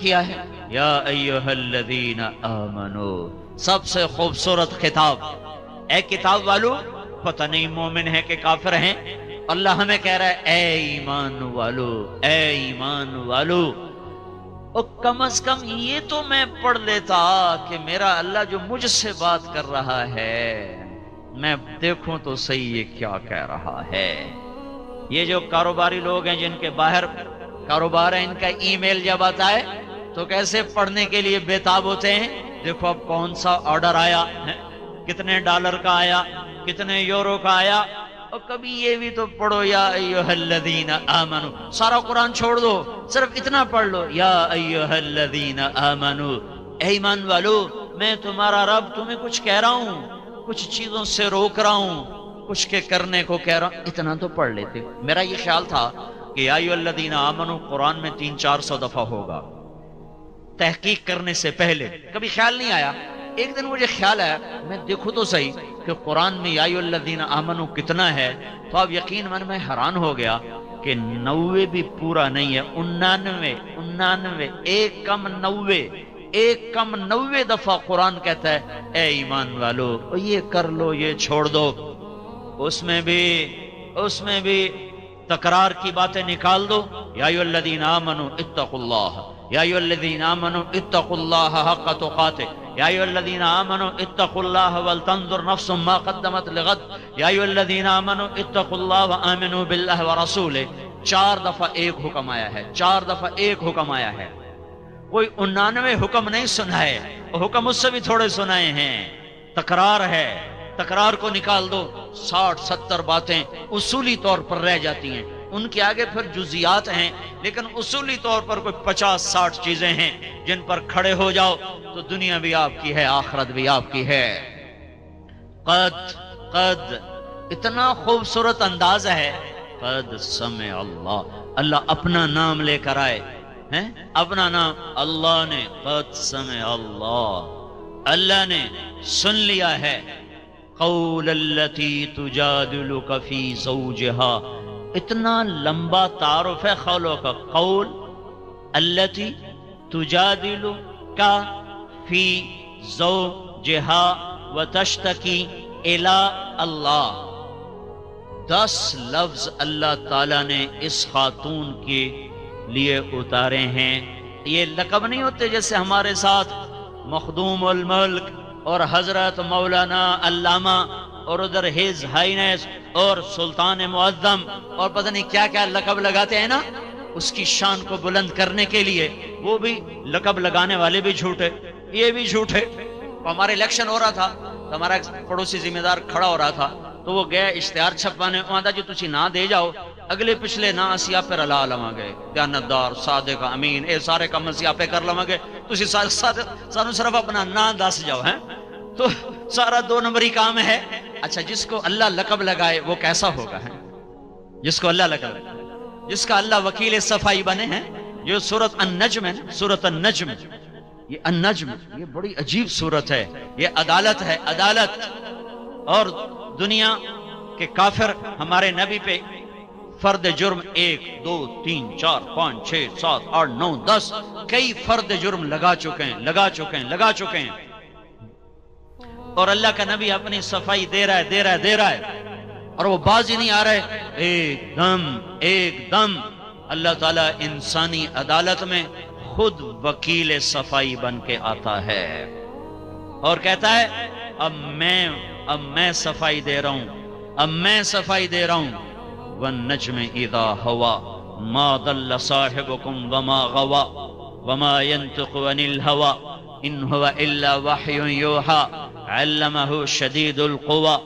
S1: کیا ہے؟ یا ایھا الذین آمنو، سب سے خوبصورت خطاب، اے کتاب والو۔ پتہ نہیں مومن ہے کہ کافر ہیں، اللہ ہمیں کہہ رہا ہے اے ایمان والو، اے ایمان والو۔ اور کم از کم یہ تو میں پڑھ لیتا کہ میرا اللہ جو مجھ سے بات کر رہا ہے، میں دیکھوں تو صحیح یہ کیا کہہ رہا ہے۔ یہ جو کاروباری لوگ ہیں جن کے باہر کاروبار ہے، ان کا ای میل جب آتا ہے تو کیسے پڑھنے کے لیے بے تاب ہوتے ہیں دیکھو اب کون سا آرڈر آیا ہے، کتنے ڈالر کا آیا، کتنے یورو کا آیا، اور کبھی یہ بھی تو پڑھو یا ایھا الذین آمنو، سارا قرآن چھوڑ دو، صرف اتنا پڑھ لو یا ایھا الذین آمنو، اے ایمان والو میں تمہارا رب تمہیں کچھ کہہ رہا ہوں، کچھ چیزوں سے روک رہا ہوں، کچھ کے کرنے کو کہہ رہا ہوں، اتنا تو پڑھ لیتے۔ میرا یہ خیال تھا کہ یا ایھا الذین آمنو قرآن میں 300-400 دفعہ ہوگا، تحقیق کرنے سے پہلے کبھی خیال نہیں آیا۔ ایک دن مجھے خیال آیا میں دیکھوں تو صحیح کہ قرآن میں یا ایھا الذین آمنو کتنا ہے، تو اب یقین میں حیران ہو گیا کہ 90 بھی پورا نہیں ہے، 99 ایک کم 90 دفعہ قرآن کہتا ہے اے ایمان والو یہ کر لو یہ چھوڑ دو۔ اس میں بھی تکرار کی باتیں نکال دو، یا ایھا الذین آمنو اتقوا اللہ، یا ایھا الذین آمنو اتقوا اللہ حق تقاتے، یا ایھا الذین آمنو اتقوا اللہ ولتنظر نفس ما قدمت لغد، یا ایھا الذین آمنو اتقوا اللہ وآمنوا باللہ ورسولہ۔ 4 دفعہ ایک حکم آیا ہے، 4 دفعہ ایک حکم آیا ہے، کوئی 99 حکم نہیں سنائے، حکم اس سے بھی تھوڑے سنائے ہیں، تکرار ہے، تکرار کو نکال دو، 60-70 باتیں اصولی طور پر رہ جاتی ہیں، ان کے آگے پھر جزیات ہیں، لیکن اصولی طور پر کوئی 50-60 چیزیں ہیں جن پر کھڑے ہو جاؤ تو دنیا بھی آپ کی ہے، آخرت بھی آپ کی ہے۔ قد اتنا خوبصورت انداز ہے، قد سمع اللہ، اللہ اپنا نام لے کر آئے ہیں، اپنا نام اللہ نے، قد سمع اللہ نے سن لیا ہے، قول التی تجادلک فی زوجہا، اتنا لمبا تعارف ہے قولوں کا، قول التی تجادلک فی زوجہا وتشتکی الی اللہ، 10 لفظ اللہ تعالیٰ نے اس خاتون کے لیے اتارے ہیں۔ یہ لقب نہیں ہوتے جیسے ہمارے ساتھ مخدوم الملک اور حضرت مولانا علامہ اور ادھر ہز ہائینس اور سلطان معظم اور پتہ نہیں کیا کیا لقب لگاتے ہیں نا، اس کی شان کو بلند کرنے کے لیے وہ بھی لقب لگانے والے بھی جھوٹے، یہ بھی جھوٹے۔ ہمارے الیکشن ہو رہا تھا تو ہمارا پڑوسی ذمہ دار کھڑا ہو رہا تھا تو وہ گئے اشتہار چھپوانے، وہاں جی تسی نہ دے جاؤ، اگلے پچھلے نہ اسی آپ پر علا لواں گے، دیانتدار صادق امین، اے سارے کم اسی آپ پہ کر لواں گے، تسی سانو صرف اپنا نہ دس جاؤ ہیں، تو سارا 2 نمبری کام ہے۔ اچھا جس کو اللہ لقب لگائے وہ کیسا ہوگا ہے، جس کو اللہ لقب لگائے، جس کا اللہ وکیل صفائی بنے ہیں، جو سورۃ النجم ہے، سورۃ النجم، یہ النجم یہ بڑی عجیب سورت ہے، یہ عدالت ہے، عدالت۔ اور دنیا کے کافر ہمارے نبی پہ فرد جرم 1 2 3 4 5 6 7 8 9 10 کئی فرد جرم لگا چکے ہیں، اور اللہ کا نبی اپنی صفائی دے رہا ہے اور وہ باز ہی نہیں آ رہے، ایک دم اللہ تعالیٰ انسانی عدالت میں خود وکیل صفائی بن کے آتا ہے اور کہتا ہے اب میں صفائی دے رہا ہوں، والنجم اذا ہوا ما ضل صاحبكم وما غوا وما ينطق عن الهوى ان هو الا وحي يوحى علمه شديد القوى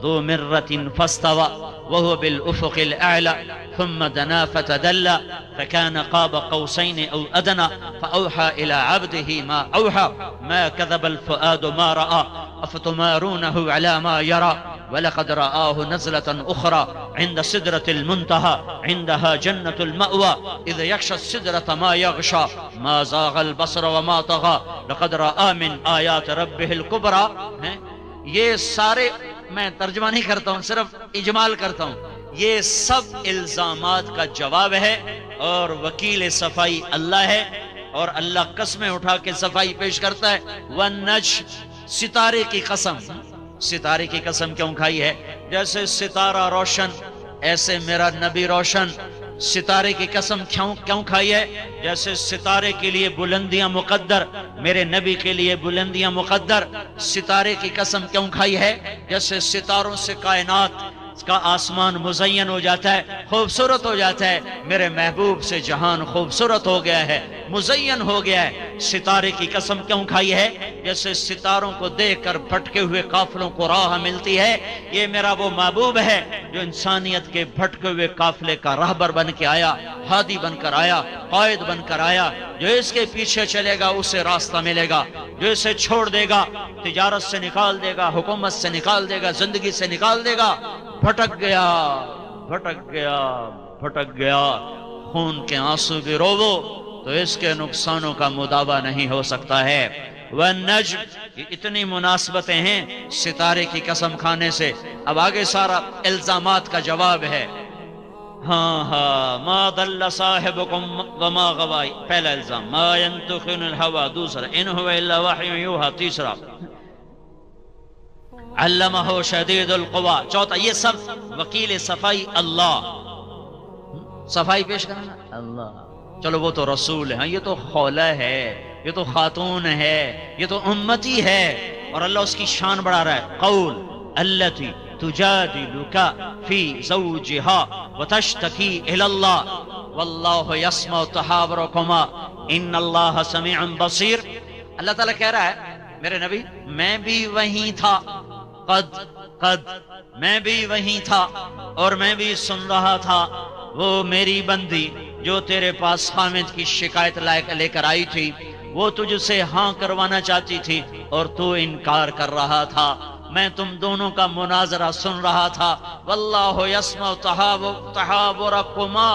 S1: ذو مرة فاستوى وهو بالأفق الأعلى ثم دنا فتدلى فكان قاب قوسين أو أدنى فأوحى إلى عبده ما أوحى ما كذب الفؤاد ما رأى أفتمارونه على ما يرى ولقد رآه نزلة أخرى عند سدرة المنتهى عندها جنة المأوى إذ يغشى السدرة ما يغشى ما زاغ البصر وما طغى لقد رأى من آيات ربه الكبرى۔ یہ سارے میں ترجمہ نہیں کرتا ہوں، صرف اجمال کرتا ہوں، یہ سب الزامات کا جواب ہے، اور وکیل صفائی اللہ ہے، اور اللہ قسمیں اٹھا کے صفائی پیش کرتا ہے۔ والنجم، ستارے کی قسم کیوں کھائی ہے؟ جیسے ستارہ روشن ایسے میرا نبی روشن۔ ستارے کی قسم کیوں کھائی ہے؟ جیسے ستارے کے لیے بلندیاں مقدر، میرے نبی کے لیے بلندیاں مقدر۔ ستارے کی قسم کیوں کھائی ہے؟ جیسے ستاروں سے کائنات اس کا آسمان مزین ہو جاتا ہے، خوبصورت ہو جاتا ہے۔ میرے محبوب سے جہان خوبصورت ہو گیا ہے، مزین ہو گیا ہے۔ ستارے کی قسم کیوں کھائی ہے؟ جیسے ستاروں کو دیکھ کر بھٹکے ہوئے قافلوں کو راہ ملتی ہے، یہ میرا وہ محبوب ہے جو انسانیت کے بھٹکے ہوئے قافلے کا راہبر بن کے آیا، ہادی بن کر آیا، قائد بن کر آیا۔ جو اس کے پیچھے چلے گا اسے راستہ ملے گا، جو اسے چھوڑ دے گا، تجارت سے نکال دے گا، حکومت سے نکال دے گا، زندگی سے نکال دے گا، بھٹک گیا، بھٹک گیا، بھٹک گیا۔ خون کے آنسو بھی روو تو اس کے نقصانوں کا مداوع نہیں ہو سکتا ہے۔ والنجم، یہ اتنی مناسبتیں ہیں ستارے کی قسم کھانے سے۔ اب آگے سارا الزامات کا جواب ہے۔ ہاں ہاں، ما ضل صاحبکم وما غوی، پہلا الزام، ما ينطق عن الهوى، دوسرا ان هو الا وحی یوحی، تیسرا علمہ شدید القوی، چوتھا یہ سب وکیل صفائی اللہ، صفائی پیش کرنا اللہ۔ چلو وہ تو رسول ہے، یہ تو خولہ ہے، یہ تو خاتون ہے، یہ تو امتی ہے، اور اللہ اس کی شان بڑھا رہا ہے۔ قول التی تجادلک فی زوجہا وتشتکی الی اللہ واللہ یسمع تحاورکما ان اللہ سمیع بصیر۔ اللہ تعالیٰ کہہ رہا ہے میرے نبی میں بھی وہیں تھا، قد میں بھی وہیں تھا اور میں بھی سن رہا تھا وہ میری بندی جو تیرے پاس حامد کی شکایت لے کر آئی تھی، وہ تجھ سے ہاں کروانا چاہتی تھی اور تو انکار کر رہا تھا۔ میں تم دونوں کا مناظرہ سن رہا تھا۔ واللہ یسمع تحاورکما،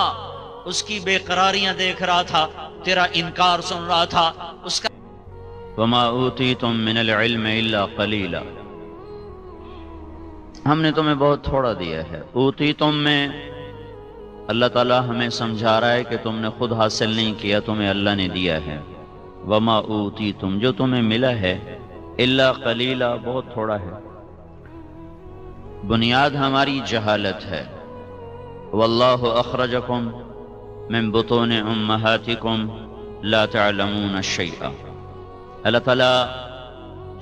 S1: اس کی بے قراریاں دیکھ رہا تھا، تیرا انکار سن رہا تھا اس کا۔ وما اوتیتم من العلم الا قلیلا، ہم نے تمہیں بہت تھوڑا دیا ہے۔ اوتیتم میں اللہ تعالیٰ ہمیں سمجھا رہا ہے کہ تم نے خود حاصل نہیں کیا، تمہیں اللہ نے دیا ہے۔ وما اوتیتم، جو تمہیں ملا ہے، الا قلیلا، بہت تھوڑا ہے۔ بنیاد ہماری جہالت ہے۔ واللہ اخرجکم من بطون امہاتکم لا تعلمون شیئا، اللہ تعالیٰ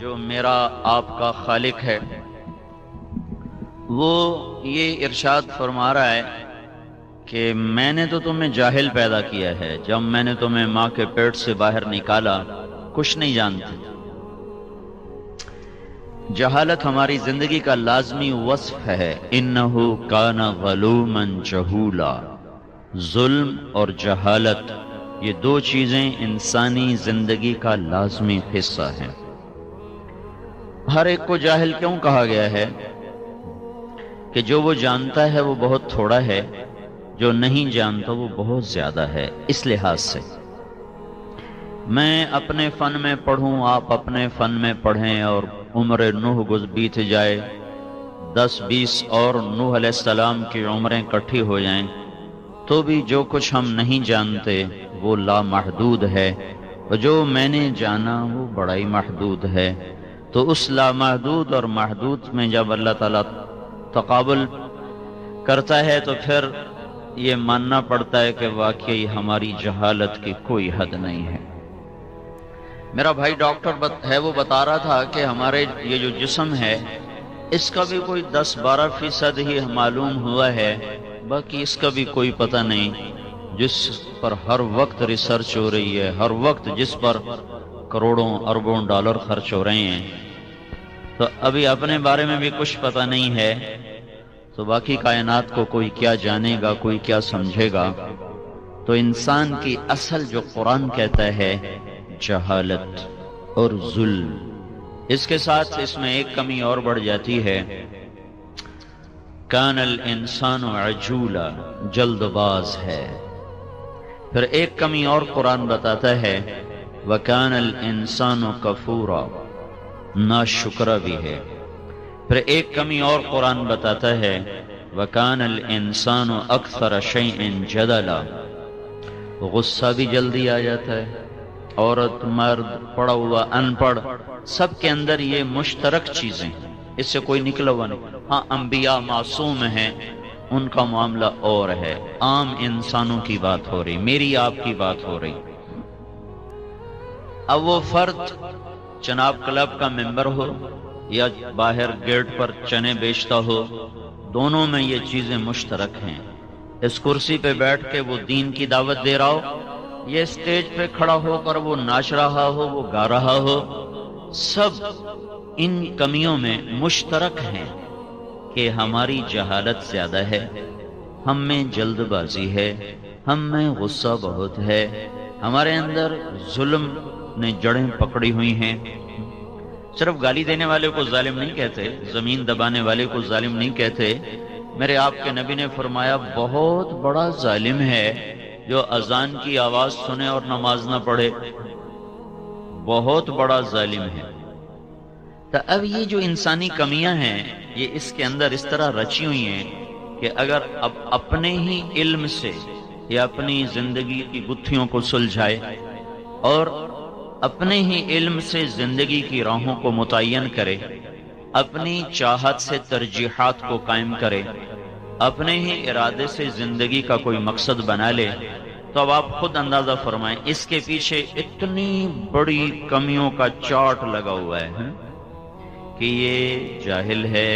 S1: جو میرا آپ کا خالق ہے وہ یہ ارشاد فرما رہا ہے کہ میں نے تو تمہیں جاہل پیدا کیا ہے، جب میں نے تمہیں ماں کے پیٹ سے باہر نکالا کچھ نہیں جانتے۔ جہالت ہماری زندگی کا لازمی وصف ہے۔ انہو کان ظلوما جہولا، ظلم اور جہالت یہ دو چیزیں انسانی زندگی کا لازمی حصہ ہیں۔ ہر ایک کو جاہل کیوں کہا گیا ہے؟ کہ جو وہ جانتا ہے وہ بہت تھوڑا ہے، جو نہیں جانتا وہ بہت زیادہ ہے۔ اس لحاظ سے میں اپنے فن میں پڑھوں، آپ اپنے فن میں پڑھیں، اور عمر نوح بیت جائے، 10-20 اور نوح علیہ السلام کی عمریں کٹھی ہو جائیں، تو بھی جو کچھ ہم نہیں جانتے وہ لامحدود ہے، اور جو میں نے جانا وہ بڑا ہی محدود ہے۔ تو اس لامحدود اور محدود میں جب اللہ تعالیٰ تقابل کرتا ہے تو پھر یہ ماننا پڑتا ہے کہ واقعی ہماری جہالت کی کوئی حد نہیں ہے۔ میرا بھائی ڈاکٹر ہے، وہ بتا رہا تھا کہ ہمارے یہ جو جسم ہے اس کا بھی کوئی 10-12% ہی معلوم ہوا ہے، باقی اس کا بھی کوئی پتہ نہیں، جس پر ہر وقت ریسرچ ہو رہی ہے، ہر وقت جس پر کروڑوں اربوں ڈالر خرچ ہو رہے ہیں۔ تو ابھی اپنے بارے میں بھی کچھ پتہ نہیں ہے، تو باقی کائنات کو کوئی کیا جانے گا، کوئی کیا سمجھے گا۔ تو انسان کی اصل جو قرآن کہتا ہے جہالت اور ظلم، اس کے ساتھ اس میں ایک کمی اور بڑھ جاتی ہے، کان الانسان عجولا، جلد باز ہے۔ پھر ایک کمی اور قرآن بتاتا ہے، وکان الانسان کفورا، ناشکرا بھی ہے۔ پھر ایک کمی اور قرآن بتاتا ہے، وکان الانسان اکثر شیء جدلا، غصہ بھی جلدی آ جاتا ہے۔ عورت، مرد، پڑھا ہوا، ان پڑھ، سب کے اندر یہ مشترک چیزیں ہیں، اس سے کوئی نکلا ہوا نہیں۔ ہاں انبیاء معصوم ہیں، ان کا معاملہ اور ہے، عام انسانوں کی بات ہو رہی، میری آپ کی بات ہو رہی۔ اب وہ فرد چناب کلب کا ممبر ہو یا باہر گیٹ پر چنے بیچتا ہو، دونوں میں یہ چیزیں مشترک ہیں۔ اس کرسی پہ بیٹھ کے وہ دین کی دعوت دے رہا ہو، یہ اسٹیج پہ کھڑا ہو کر وہ ناچ رہا ہو، وہ گا رہا ہو، سب ان کمیوں میں مشترک ہیں کہ ہماری جہالت زیادہ ہے، ہم میں جلد بازی ہے، ہم میں غصہ بہت ہے، ہمارے اندر ظلم نے جڑیں پکڑی ہوئی ہیں۔ صرف گالی دینے والے کو ظالم نہیں کہتے، زمین دبانے والے کو ظالم نہیں کہتے۔ میرے آپ کے نبی نے فرمایا بہت بڑا ظالم ہے جو اذان کی آواز سنے اور نماز نہ پڑھے، بہت بڑا ظالم ہے۔ تو اب یہ جو انسانی کمیاں ہیں یہ اس کے اندر اس طرح رچی ہوئی ہیں کہ اگر اب اپنے ہی علم سے یا اپنی زندگی کی گتھیوں کو سلجھائے اور اپنے ہی علم سے زندگی کی راہوں کو متعین کرے، اپنی چاہت سے ترجیحات کو قائم کرے، اپنے ہی ارادے سے زندگی کا کوئی مقصد بنا لے، تو اب آپ خود اندازہ فرمائیں اس کے پیچھے اتنی بڑی کمیوں کا چارٹ لگا ہوا ہے کہ یہ جاہل ہے،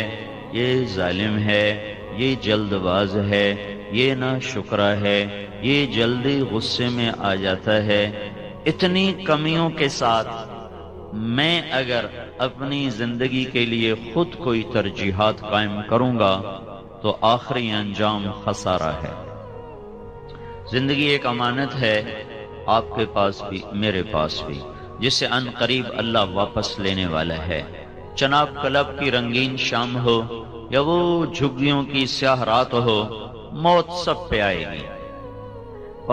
S1: یہ ظالم ہے، یہ جلد باز ہے، یہ ناشکرا ہے، یہ جلدی غصے میں آ جاتا ہے۔ اتنی کمیوں کے ساتھ میں اگر اپنی زندگی کے لیے خود کوئی ترجیحات قائم کروں گا تو آخری انجام خسارہ ہے۔ زندگی ایک امانت ہے، آپ کے پاس بھی میرے پاس بھی، جسے ان قریب اللہ واپس لینے والا ہے۔ چناب کلب کی رنگین شام ہو یا وہ جھگیوں کی سیاہ رات ہو، موت سب پہ آئے گی،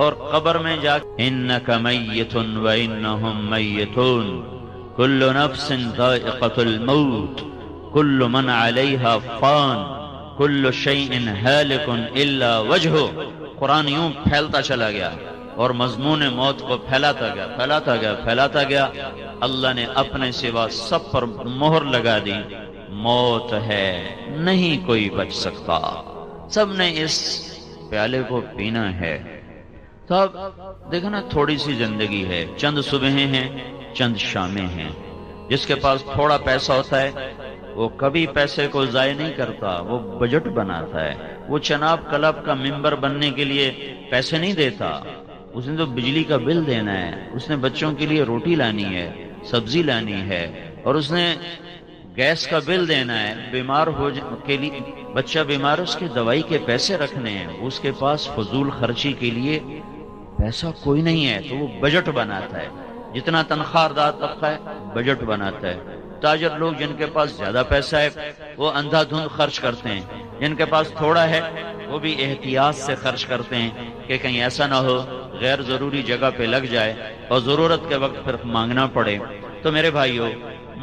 S1: اور قبر میں جا انک میت و انہم میتون کل نفس ذائقۃ الموت کل من علیہا فان کل شیء ہالک الا وجہہ۔ قرآن یوں پھیلتا چلا گیا اور مضمون موت کو پھیلاتا گیا۔ اللہ نے اپنے سوا سب پر مہر لگا دی، موت ہے، نہیں کوئی بچ سکتا، سب نے اس پیالے کو پینا ہے۔ تو اب دیکھو نا، تھوڑی سی زندگی ہے، چند صبحیں ہیں، چند شامیں ہیں۔ جس کے پاس تھوڑا پیسہ ہوتا ہے وہ کبھی پیسے کو ضائع نہیں کرتا، وہ بجٹ بناتا ہے۔ وہ چناب کلب کا ممبر بننے کے لیے پیسے نہیں دیتا، اس نے تو بجلی کا بل دینا ہے، اس نے بچوں کے لیے روٹی لانی ہے، سبزی لانی ہے، اور اس نے گیس کا بل دینا ہے، بیمار ہو کے لیے بچہ بیمار ہے اس کے دوائی کے پیسے رکھنے ہیں، اس کے پاس فضول خرچی کے لیے پیسہ کوئی نہیں ہے، تو وہ بجٹ بناتا ہے۔ جتنا تنخواہ دار طبقہ ہے بجٹ بناتا ہے۔ تاجر لوگ جن کے پاس زیادہ پیسہ ہے وہ اندھا دھند خرچ کرتے ہیں، جن کے پاس تھوڑا ہے وہ بھی احتیاط سے خرچ کرتے ہیں کہ کہیں ایسا نہ ہو غیر ضروری جگہ پہ لگ جائے اور ضرورت کے وقت پھر مانگنا پڑے۔ تو میرے بھائیو،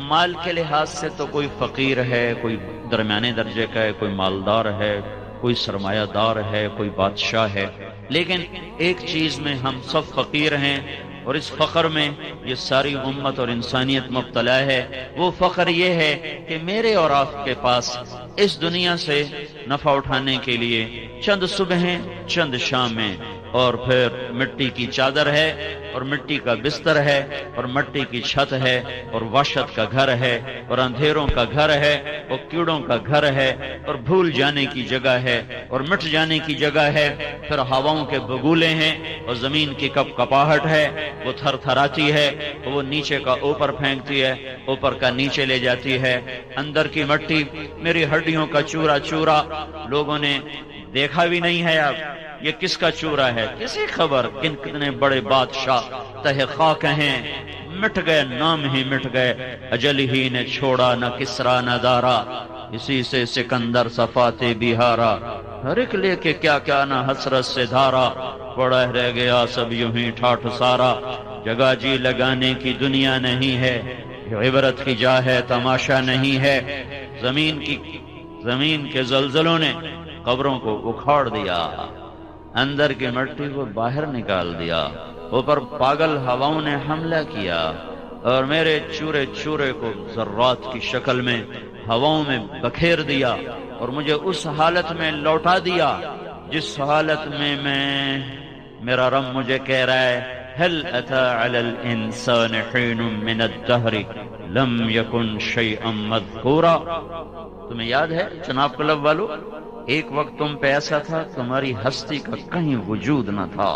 S1: مال کے لحاظ سے تو کوئی فقیر ہے، کوئی درمیانے درجے کا ہے، کوئی مالدار ہے، کوئی سرمایہ دار ہے، کوئی بادشاہ ہے، لیکن ایک چیز میں ہم سب فقیر ہیں، اور اس فقر میں یہ ساری امت اور انسانیت مبتلا ہے۔ وہ فقر یہ ہے کہ میرے اور آپ کے پاس اس دنیا سے نفع اٹھانے کے لیے چند صبحیں، چند شامیں، اور پھر مٹی کی چادر ہے، اور مٹی کا بستر ہے، اور مٹی کی چھت ہے، اور وحشت کا گھر ہے، اور اندھیروں کا گھر ہے، اور کیڑوں کا گھر ہے، اور بھول جانے کی جگہ ہے، اور مٹ جانے کی جگہ ہے، پھر ہواؤں کے بگولے ہیں، اور زمین کی کپ کپاہٹ ہے، وہ تھر تھراتی ہے، وہ نیچے کا اوپر پھینکتی ہے، اوپر کا نیچے لے جاتی ہے۔ اندر کی مٹی میری ہڈیوں کا چورا چورا، لوگوں نے دیکھا بھی نہیں ہے، اب یہ کس کا چورا ہے کسی خبر، کتنے بڑے بادشاہ تہ خاک ہیں، مٹ گئے، نام ہی مٹ گئے، اجل ہی نے چھوڑا نہ کسرا نہ دارا، اسی سے سکندر صفات بہارا، ہر ایک لے کے کیا کیا نہ حسرت سے دھارا، پڑا رہ گیا سب یوں ہی ٹھاٹھ سارا، جگہ جی لگانے کی دنیا نہیں ہے، عبرت کی جا ہے تماشا نہیں ہے۔ زمین کے زلزلوں نے قبروں کو اکھاڑ دیا، اندر کی مٹی کو باہر نکال دیا، اوپر پاگل ہواؤں نے حملہ کیا اور میرے چورے چورے کو ذرات کی شکل میں ہواؤں میں بکھیر دیا، اور مجھے اس حالت میں لوٹا دیا جس حالت میں میرا رب مجھے کہہ رہا ہے هل اتى على الانسان حين من الدهر لم يكن شيئا مذكورا۔ تمہیں یاد ہے جناب کلب والو، ایک وقت تم پہ ایسا تھا تمہاری ہستی کا کہیں وجود نہ تھا،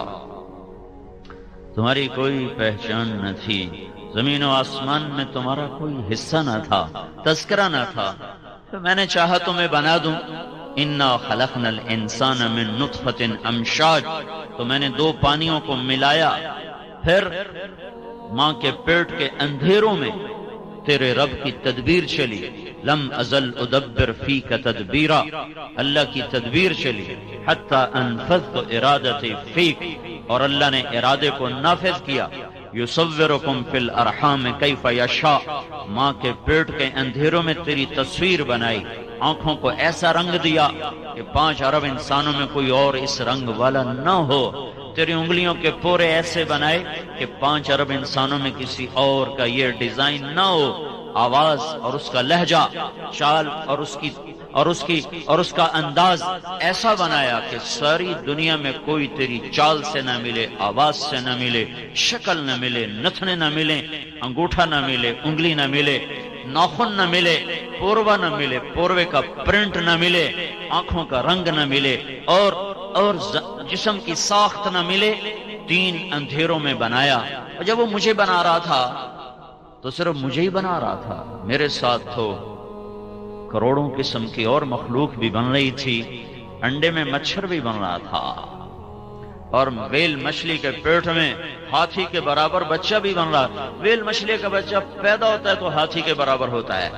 S1: تمہاری کوئی پہچان نہ تھی، زمین و آسمان میں تمہارا کوئی حصہ نہ تھا، تذکرہ نہ تھا، تو میں نے چاہا تمہیں بنا دوں۔ انا خلقنا الانسان من نطفۃ امشاج، تو میں نے دو پانیوں کو ملایا، پھر ماں کے پیٹ کے اندھیروں میں تیرے رب کی تدبیر چلی، لم ازل ادبر فیک تدبیرا، اللہ کی تدبیر چلی، حتی انفذت ارادتی فیک، اور اللہ نے ارادے کو نافذ کیا، یصورکم فی الارحام کیف یشاء، ماں کے پیٹ کے اندھیروں میں تیری تصویر بنائی، آنکھوں کو ایسا رنگ دیا کہ 5 ارب انسانوں میں کوئی اور اس رنگ والا نہ ہو، تیری انگلیوں کے پورے ایسے بنائے کہ 5 ارب انسانوں میں کسی اور کا یہ ڈیزائن نہ ہو، آواز اور اس کا لہجہ، چال اور اس کا انداز ایسا بنایا کہ ساری دنیا میں کوئی تیری چال سے نہ ملے، آواز سے نہ ملے، شکل نہ ملے، نتنے نہ ملے، انگوٹھا نہ ملے، انگلی نہ ملے، ناخن نہ ملے، پوروا نہ ملے، پوروے کا پرنٹ نہ ملے، آنکھوں کا رنگ نہ ملے، اور جسم کی ساخت نہ ملے، 3 اندھیروں میں بنایا۔ اور جب وہ مجھے بنا رہا تھا تو صرف مجھے ہی بنا رہا تھا، میرے ساتھ تو کروڑوں قسم کی اور مخلوق بھی بن رہی تھی، انڈے میں مچھر بھی بن رہا تھا، اور ویل مچھلی کے پیٹ میں ہاتھی کے برابر بچہ بھی بن رہا۔ ویل مچھلی کا بچہ پیدا ہوتا ہے تو ہاتھی کے برابر ہوتا ہے،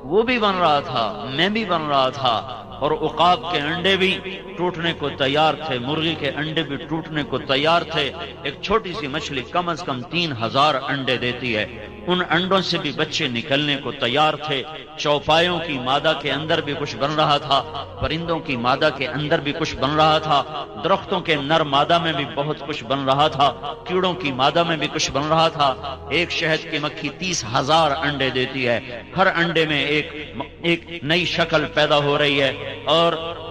S1: وہ بھی بن رہا تھا، میں بھی بن رہا تھا، اور عقاب کے انڈے بھی ٹوٹنے کو تیار تھے، مرغی کے انڈے بھی ٹوٹنے کو تیار تھے۔ ایک چھوٹی سی مچھلی کم از کم 3000 انڈے دیتی ہے، ان انڈوں سے بھی بچے نکلنے کو تیار تھے۔ چوپایوں کی مادہ کے اندر بھی کچھ بن رہا تھا، پرندوں کی مادہ کے اندر بھی کچھ بن رہا تھا، درختوں کے نر مادہ میں بھی بہت کچھ بن رہا تھا، کیڑوں کی مادہ میں بھی کچھ بن رہا تھا۔ ایک شہد کی مکھی 30,000 انڈے دیتی ہے، ہر انڈے میں ایک نئی شکل پیدا ہو رہی ہے،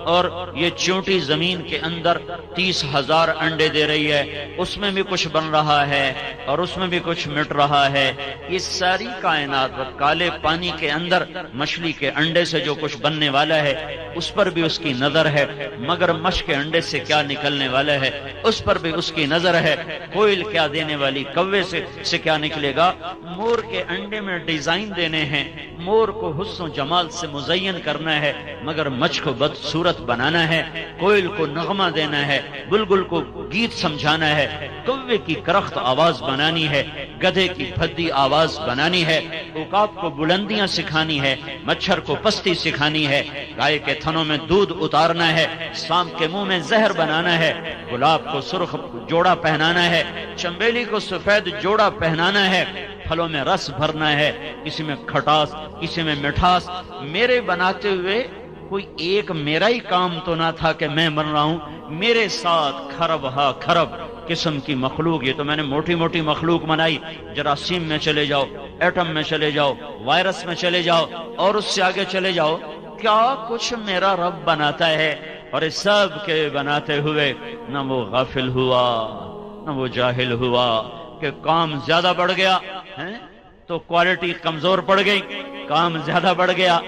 S1: اور یہ چونٹی زمین کے اندر 30,000 انڈے دے رہی ہے، اس میں بھی کچھ بن رہا ہے اور اس میں بھی کچھ مٹ رہا ہے۔ یہ ساری کائنات کالے پانی کے اندر مچھلی کے انڈے سے جو کچھ بننے والا ہے اس پر بھی اس کی نظر ہے، مگر مچھ کے انڈے سے کیا نکلنے والا ہے اس پر بھی اس کی نظر ہے، کوئل کیا دینے والی کوے سے کیا نکلے گا، مور کے انڈے میں ڈیزائن دینے ہیں، مور کو حسن و جمال سے مزین کرنا ہے، مگر مچھ کو بدصورت بنانا ہے، کوئل کو نغمہ دینا ہے، بلبل کو گیت سمجھانا ہے، کوے کی کرخت آواز بنانی ہے، گدھے کی بھدی آواز بنانی ہے، عقاب کو بلندیاں سکھانی ہے، مچھر کو پستی سکھانی ہے، گائے کے تھنوں میں دودھ اتارنا ہے، سانپ کے منہ میں زہر بنانا ہے، گلاب کو سرخ جوڑا پہنانا ہے، چنبیلی کو سفید جوڑا پہنانا ہے، پھلوں میں رس بھرنا ہے، کسی میں کھٹاس کسی میں مٹھاس۔ میرے بناتے ہوئے کوئی ایک میرا ہی کام تو نہ تھا کہ میں بن رہا ہوں، میرے ساتھ کھرب ہا کھرب قسم کی مخلوق۔ یہ تو میں نے موٹی موٹی مخلوق بنائی، جراثیم میں چلے جاؤ، ایٹم میں چلے جاؤ، وائرس میں چلے جاؤ، اور اس سے آگے چلے جاؤ، کیا کچھ میرا رب بناتا ہے۔ اور اس سب کے بناتے ہوئے نہ وہ غافل ہوا نہ وہ جاہل ہوا کہ کام زیادہ بڑھ گیا تو کوالٹی کمزور پڑ گئی، کام زیادہ بڑھ گیا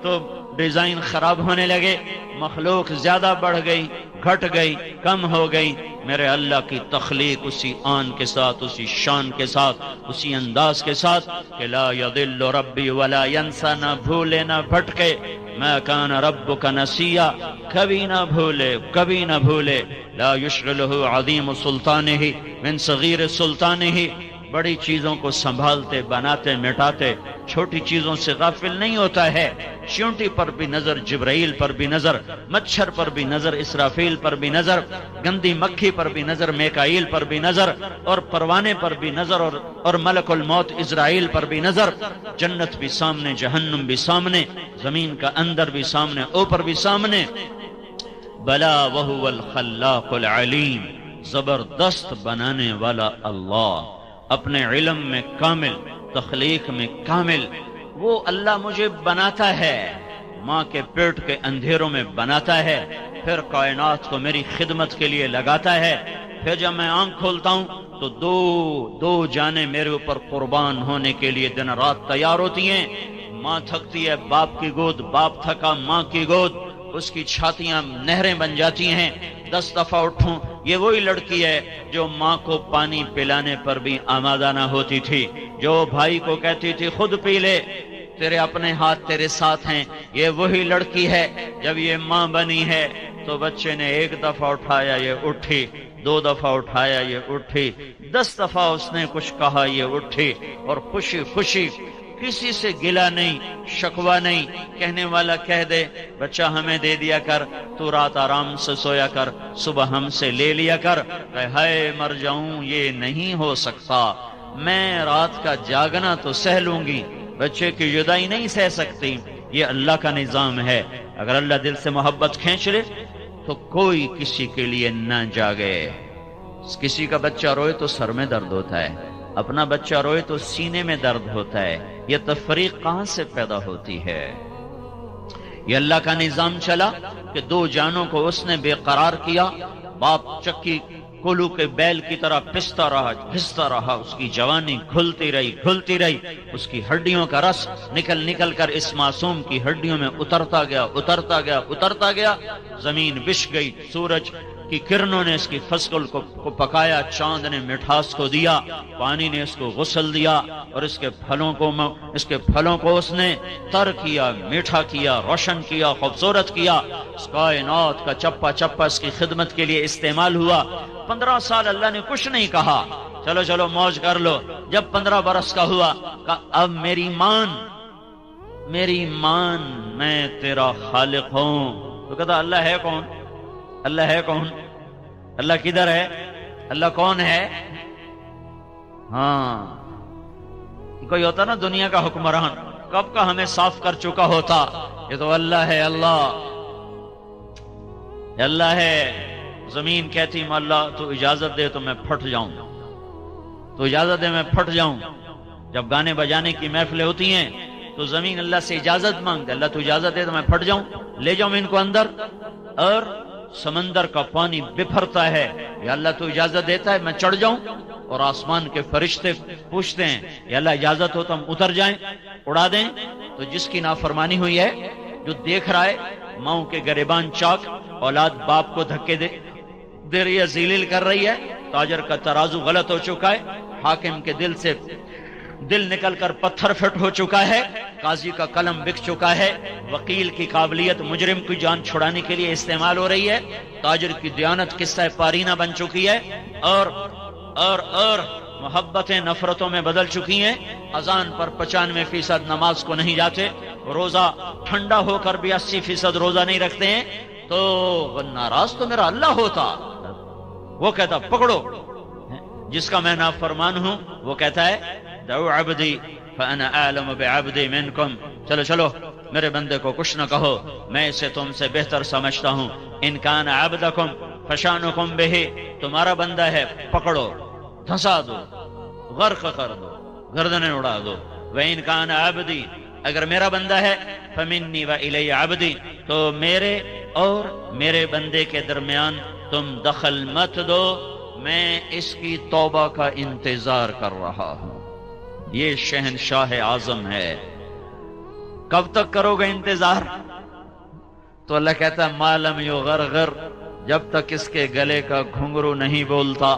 S1: تو ڈیزائن خراب ہونے لگے، مخلوق زیادہ بڑھ گئی، گھٹ گئی، کم ہو گئی۔ میرے اللہ کی تخلیق اسی آن کے ساتھ، اسی شان کے ساتھ، اسی انداز کے ساتھ کہ لا یضل ربی ولا ینسا، نہ بھولے نہ بھٹکے، ما کان ربک نسیا، کبھی نہ بھولے کبھی نہ بھولے، لا یشغلہ عظیم سلطانہ من صغیر سلطانہ، بڑی چیزوں کو سنبھالتے بناتے مٹاتے چھوٹی چیزوں سے غافل نہیں ہوتا ہے۔ چیونٹی پر بھی نظر، جبرائیل پر بھی نظر، مچھر پر بھی نظر، اسرافیل پر بھی نظر، گندی مکھی پر بھی نظر، میکائیل پر بھی نظر، اور پروانے پر بھی نظر، اور ملک الموت اسرائیل پر بھی نظر۔ جنت بھی سامنے، جہنم بھی سامنے، زمین کا اندر بھی سامنے، اوپر بھی سامنے۔ بلا وہو الخلاق العلیم، زبردست بنانے والا اللہ، اپنے علم میں کامل، تخلیق میں کامل۔ وہ اللہ مجھے بناتا ہے، ماں کے پیٹ کے اندھیروں میں بناتا ہے، پھر کائنات کو میری خدمت کے لیے لگاتا ہے، پھر جب میں آنکھ کھولتا ہوں تو دو جانیں میرے اوپر قربان ہونے کے لیے دن رات تیار ہوتی ہیں۔ ماں تھکتی ہے باپ کی گود، باپ تھکا ماں کی گود، اس کی چھاتیاں نہریں بن جاتی ہیں. 10 دفعہ اٹھوں. یہ وہی لڑکی ہے جو ماں کو پانی پلانے پر بھی آمادہ نہ ہوتی تھی، جو بھائی کو کہتی تھی خود پی لے، تیرے اپنے ہاتھ تیرے ساتھ ہیں. یہ وہی لڑکی ہے جب یہ ماں بنی ہے تو بچے نے 1 دفعہ اٹھایا یہ اٹھی، 2 دفعہ اٹھایا یہ اٹھی، 10 دفعہ اس نے کچھ کہا یہ اٹھی، اور خوشی خوشی، کسی سے گلہ نہیں، شکوہ نہیں. کہنے والا کہہ دے بچہ ہمیں دے دیا کر، تو رات آرام سے سویا کر، صبح ہم سے لے لیا کر. کہ ہائے مر جاؤں یہ نہیں ہو سکتا، میں رات کا جاگنا تو سہ لوں گی، بچے کی جدائی نہیں سہ سکتی. یہ اللہ کا نظام ہے. اگر اللہ دل سے محبت کھینچ لے تو کوئی کسی کے لیے نہ جاگے. کسی کا بچہ روئے تو سر میں درد ہوتا ہے، اپنا بچہ روئے تو سینے میں درد ہوتا ہے. یہ تفریق کہاں سے پیدا ہوتی ہے؟ یہ اللہ کا نظام چلا کہ 2 جانوں کو اس نے بے قرار کیا. باپ چکی کولو کے بیل کی طرح پستا رہا، اس کی جوانی گھلتی رہی، اس کی ہڈیوں کا رس نکل کر اس معصوم کی ہڈیوں میں اترتا گیا. زمین بچھ گئی، سورج کی کرنوں نے اس کی فصل کو پکایا، چاند نے مٹھاس کو دیا، پانی نے اس کو غسل دیا، اور اس کے پھلوں کو اس نے تر کیا، میٹھا کیا، روشن کیا، خوبصورت کیا. اس کائنات کا چپا چپا اس کی خدمت کے لیے استعمال ہوا. 15 سال اللہ نے کچھ نہیں کہا، چلو موج کر لو. جب 15 برس کا ہوا، کہا اب میری مان میں تیرا خالق ہوں. تو کہتا اللہ ہے کون؟ اللہ کدھر ہے؟ اللہ کون ہے؟ ہاں، کوئی ہوتا نا دنیا کا حکمران، کب کا ہمیں صاف کر چکا ہوتا. یہ تو اللہ ہے، اللہ ہے. زمین کہتی اللہ تو اجازت دے تو میں پھٹ جاؤں. جب گانے بجانے کی محفلیں ہوتی ہیں تو زمین اللہ سے اجازت مانگتے، اللہ تو اجازت دے تو میں پھٹ جاؤں، لے جاؤں ان کو اندر. اور سمندر کا پانی بپھرتا ہے، یا اللہ تو اجازت دیتا ہے میں چڑھ جاؤں. اور آسمان کے فرشتے پوچھتے ہیں یا اللہ اجازت ہو تو ہم اتر جائیں، اڑا دیں. تو جس کی نافرمانی ہوئی ہے، جو دیکھ رہا ہے ماؤں کے گریبان چاک، اولاد باپ کو دھکے دے رہی ہے، ذلیل کر رہی ہے. تاجر کا ترازو غلط ہو چکا ہے، حاکم کے دل سے دل نکل کر پتھر فٹ ہو چکا ہے، قاضی کا قلم بک چکا ہے، وکیل کی قابلیت مجرم کی جان چھڑانے کے لیے استعمال ہو رہی ہے، تاجر کی دیانت قصہ پارینہ بن چکی ہے، اور محبتیں نفرتوں میں بدل چکی ہیں. اذان پر 95% نماز کو نہیں جاتے، روزہ ٹھنڈا ہو کر بھی 80% روزہ نہیں رکھتے ہیں. تو ناراض تو میرا اللہ ہوتا، وہ کہتا پکڑو. جس کا میں نافرمان ہوں وہ کہتا ہے دعو عبدی فانا اعلم بعبدی منکم، چلو میرے بندے کو کچھ نہ کہو، میں اسے تم سے بہتر سمجھتا ہوں. ان کان عبدکم فشانکم بہ، تمہارا بندہ ہے پکڑو، دھنسا دو، غرق کر دو، گردنیں اڑا دو. وان کان عبدی، اگر میرا بندہ ہے، فمنی والی عبدی، تو میرے اور میرے بندے کے درمیان تم دخل مت دو، میں اس کی توبہ کا انتظار کر رہا ہوں. یہ شہنشاہ اعظم ہے. کب تک کرو گے انتظار؟ تو اللہ کہتا ہے ما لم یغرغر، جب تک اس کے گلے کا گھنگرو نہیں بولتا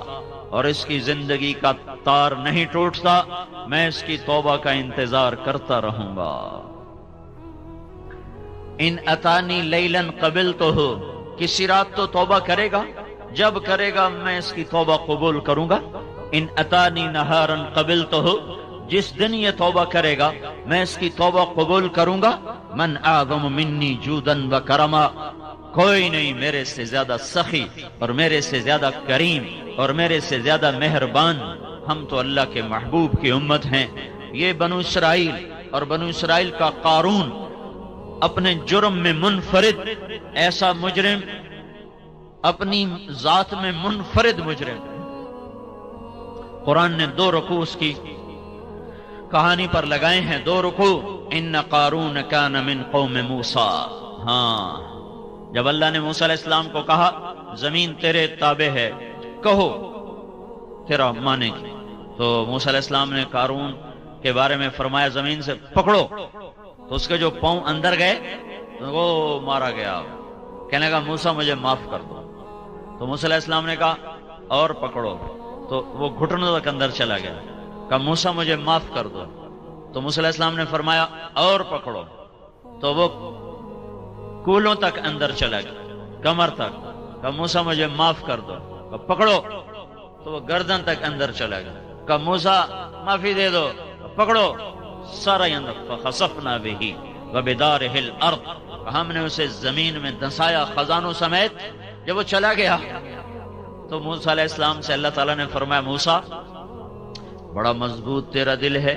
S1: اور اس کی زندگی کا تار نہیں ٹوٹتا، میں اس کی توبہ کا انتظار کرتا رہوں گا. ان اتانی لیلن قبلتہ، کسی رات تو توبہ کرے گا، جب کرے گا میں اس کی توبہ قبول کروں گا. ان اتانی نہارن قبلتہ، جس دن یہ توبہ کرے گا میں اس کی توبہ قبول کروں گا. من اعظم منی جودن و کرما، کوئی نہیں میرے سے زیادہ سخی اور میرے سے زیادہ کریم اور میرے سے زیادہ مہربان. ہم تو اللہ کے محبوب کی امت ہیں. یہ بنو اسرائیل اور بنو اسرائیل کا قارون اپنے جرم میں منفرد، ایسا مجرم اپنی ذات میں منفرد مجرم. قرآن نے 2 رکوع اس کی کہانی پر لگائے ہیں، 2 رکوع. ان قارون کان من قوم موسیٰ. ہاں، جب اللہ نے موسیٰ علیہ السلام کو کہا زمین تیرے تابع ہے، کہو تیرا مانے گی، تو موسیٰ علیہ السلام نے قارون کے بارے میں فرمایا زمین سے پکڑو. تو اس کے جو پاؤں اندر گئے وہ مارا گیا. کہنے لگا موسیٰ مجھے معاف کر دو. تو موسیٰ علیہ السلام نے کہا اور پکڑو. تو وہ گھٹنوں تک اندر چلا گیا. کہا موسیٰ مجھے معاف کر دو. تو موسیٰ علیہ السلام نے فرمایا اور پکڑو. تو وہ کولوں تک اندر چلا گیا, کمر تک. کہا موسیٰ مجھے معاف کر دو. کہا پکڑو. تو وہ گردن تک اندر چلا گیا. کہا موسیٰ معافی دے دو. پکڑو سارا اندر. فخسفنا به وبدارہ الارض, ہم نے اسے زمین میں دھنسایا خزانوں سمیت. جب وہ چلا گیا تو موسیٰ علیہ السلام سے اللہ تعالیٰ نے فرمایا موسیٰ بڑا مضبوط تیرا دل ہے,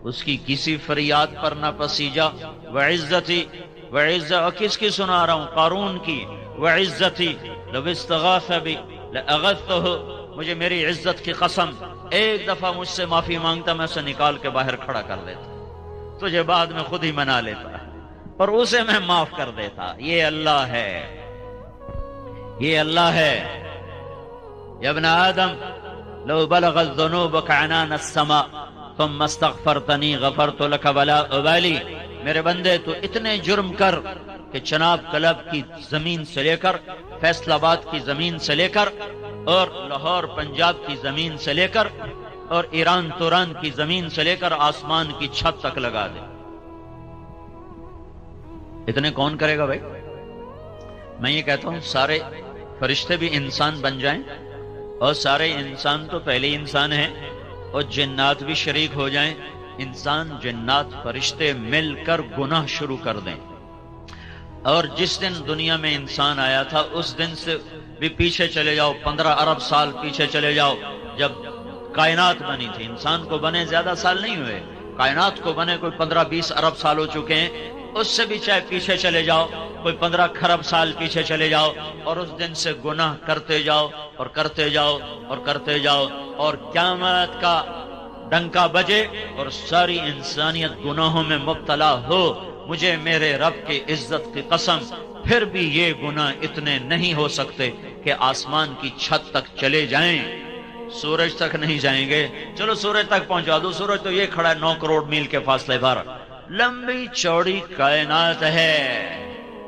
S1: اس کی کسی فریاد پر نہ پسیجا. وعزتی وعزت, کس کی سنا رہا ہوں؟ قارون کی. وعزتی لو استغاث بی لاغثتہ, مجھے میری عزت کی قسم ایک دفعہ مجھ سے معافی مانگتا میں اسے نکال کے باہر کھڑا کر دیتا, تجھے بعد میں خود ہی منا لیتا, پر اسے میں معاف کر دیتا. یہ اللہ ہے, یہ اللہ ہے. یا ابن آدم لو بلغت ذنوبک عنان السماء ثم استغفرتنی غفرت لک ولا ابالی. میرے بندے تو اتنے جرم کر کہ چناب کلب کی زمین سے لے کر فیصل آباد کی زمین سے لے کر اور لاہور پنجاب کی زمین سے لے کر اور ایران توران کی زمین سے لے کر آسمان کی چھت تک لگا دے. اتنے کون کرے گا بھائی؟ میں یہ کہتا ہوں سارے فرشتے بھی انسان بن جائیں, اور سارے انسان تو پہلے انسان ہیں, اور جنات بھی شریک ہو جائیں, انسان جنات فرشتے مل کر گناہ شروع کر دیں, اور جس دن دنیا میں انسان آیا تھا اس دن سے بھی پیچھے چلے جاؤ, 15 ارب سال پیچھے چلے جاؤ, جب کائنات بنی تھی. انسان کو بنے زیادہ سال نہیں ہوئے, کائنات کو بنے کوئی 15-20 ارب سال ہو چکے ہیں. اس سے بھی چاہے پیچھے چلے جاؤ, کوئی 15 کھرب سال پیچھے چلے جاؤ, اور اس دن سے گناہ کرتے جاؤ اور کرتے جاؤ اور کرتے جاؤ, اور قیامت کا ڈنکا بجے اور ساری انسانیت گناہوں میں مبتلا ہو. مجھے میرے رب کی عزت کی قسم پھر بھی یہ گناہ اتنے نہیں ہو سکتے کہ آسمان کی چھت تک چلے جائیں, سورج تک نہیں جائیں گے. چلو سورج تک پہنچا دو, سورج تو یہ کھڑا ہے 9 کروڑ میل کے فاصلے پر. لمبی چوڑی کائنات ہے,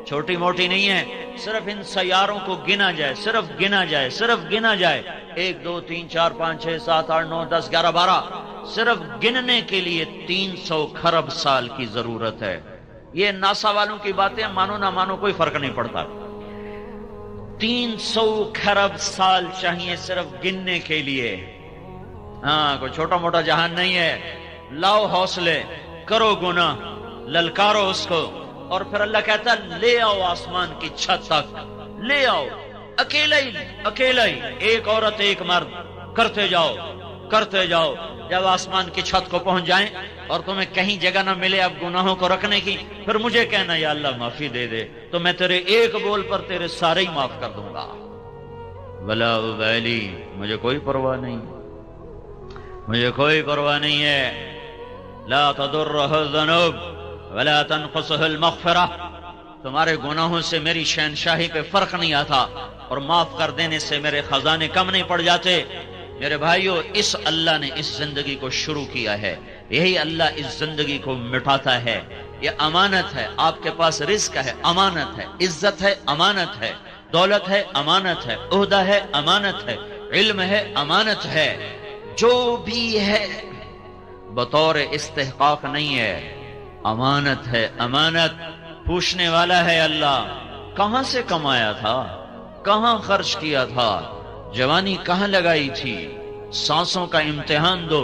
S1: چھوٹی موٹی نہیں ہے. صرف ان سیاروں کو گنا جائے, صرف گنا جائے, صرف گنا جائے, 1 2 3 4 5 6 7 8 9 10 11 12, صرف گننے کے لیے 300 کھرب سال کی ضرورت ہے. یہ ناسا والوں کی باتیں مانو نہ مانو کوئی فرق نہیں پڑتا. 300 کھرب سال چاہیے صرف گننے کے لیے. ہاں کوئی چھوٹا موٹا جہان نہیں ہے. لاؤ حوصلے, کرو گناہ, للکارو اس کو, اور پھر اللہ کہتا لے آؤ آسمان کی چھت تک, لے آؤ اکیلا ہی, ایک عورت ایک مرد, کرتے جاؤ کرتے جاؤ. جب آسمان کی چھت کو پہنچ جائیں اور تمہیں کہیں جگہ نہ ملے اب گناہوں کو رکھنے کی, پھر مجھے کہنا یا اللہ معافی دے دے, تو میں تیرے ایک بول پر تیرے سارے ہی معاف کر دوں گا. ولا ابالی, مجھے کوئی پرواہ نہیں, مجھے کوئی پرواہ نہیں ہے. لا تضرہ الذنوب ولا تنقصہ المغفرہ, تمہارے گناہوں سے میری شہنشاہی پہ فرق نہیں آتا, اور معاف کر دینے سے میرے خزانے کم نہیں پڑ جاتے. میرے بھائیو, اس اللہ نے اس زندگی کو شروع کیا ہے, یہی اللہ اس زندگی کو مٹاتا ہے. یہ امانت ہے, آپ کے پاس رزق ہے, امانت ہے, عزت ہے, امانت ہے, دولت ہے, امانت ہے, عہدہ ہے, امانت ہے, علم ہے, امانت ہے. جو بھی ہے بطور استحقاق نہیں ہے, امانت ہے. امانت پوچھنے والا ہے اللہ, کہاں سے کمایا تھا, کہاں خرچ کیا تھا, جوانی کہاں لگائی تھی, سانسوں کا امتحان دو,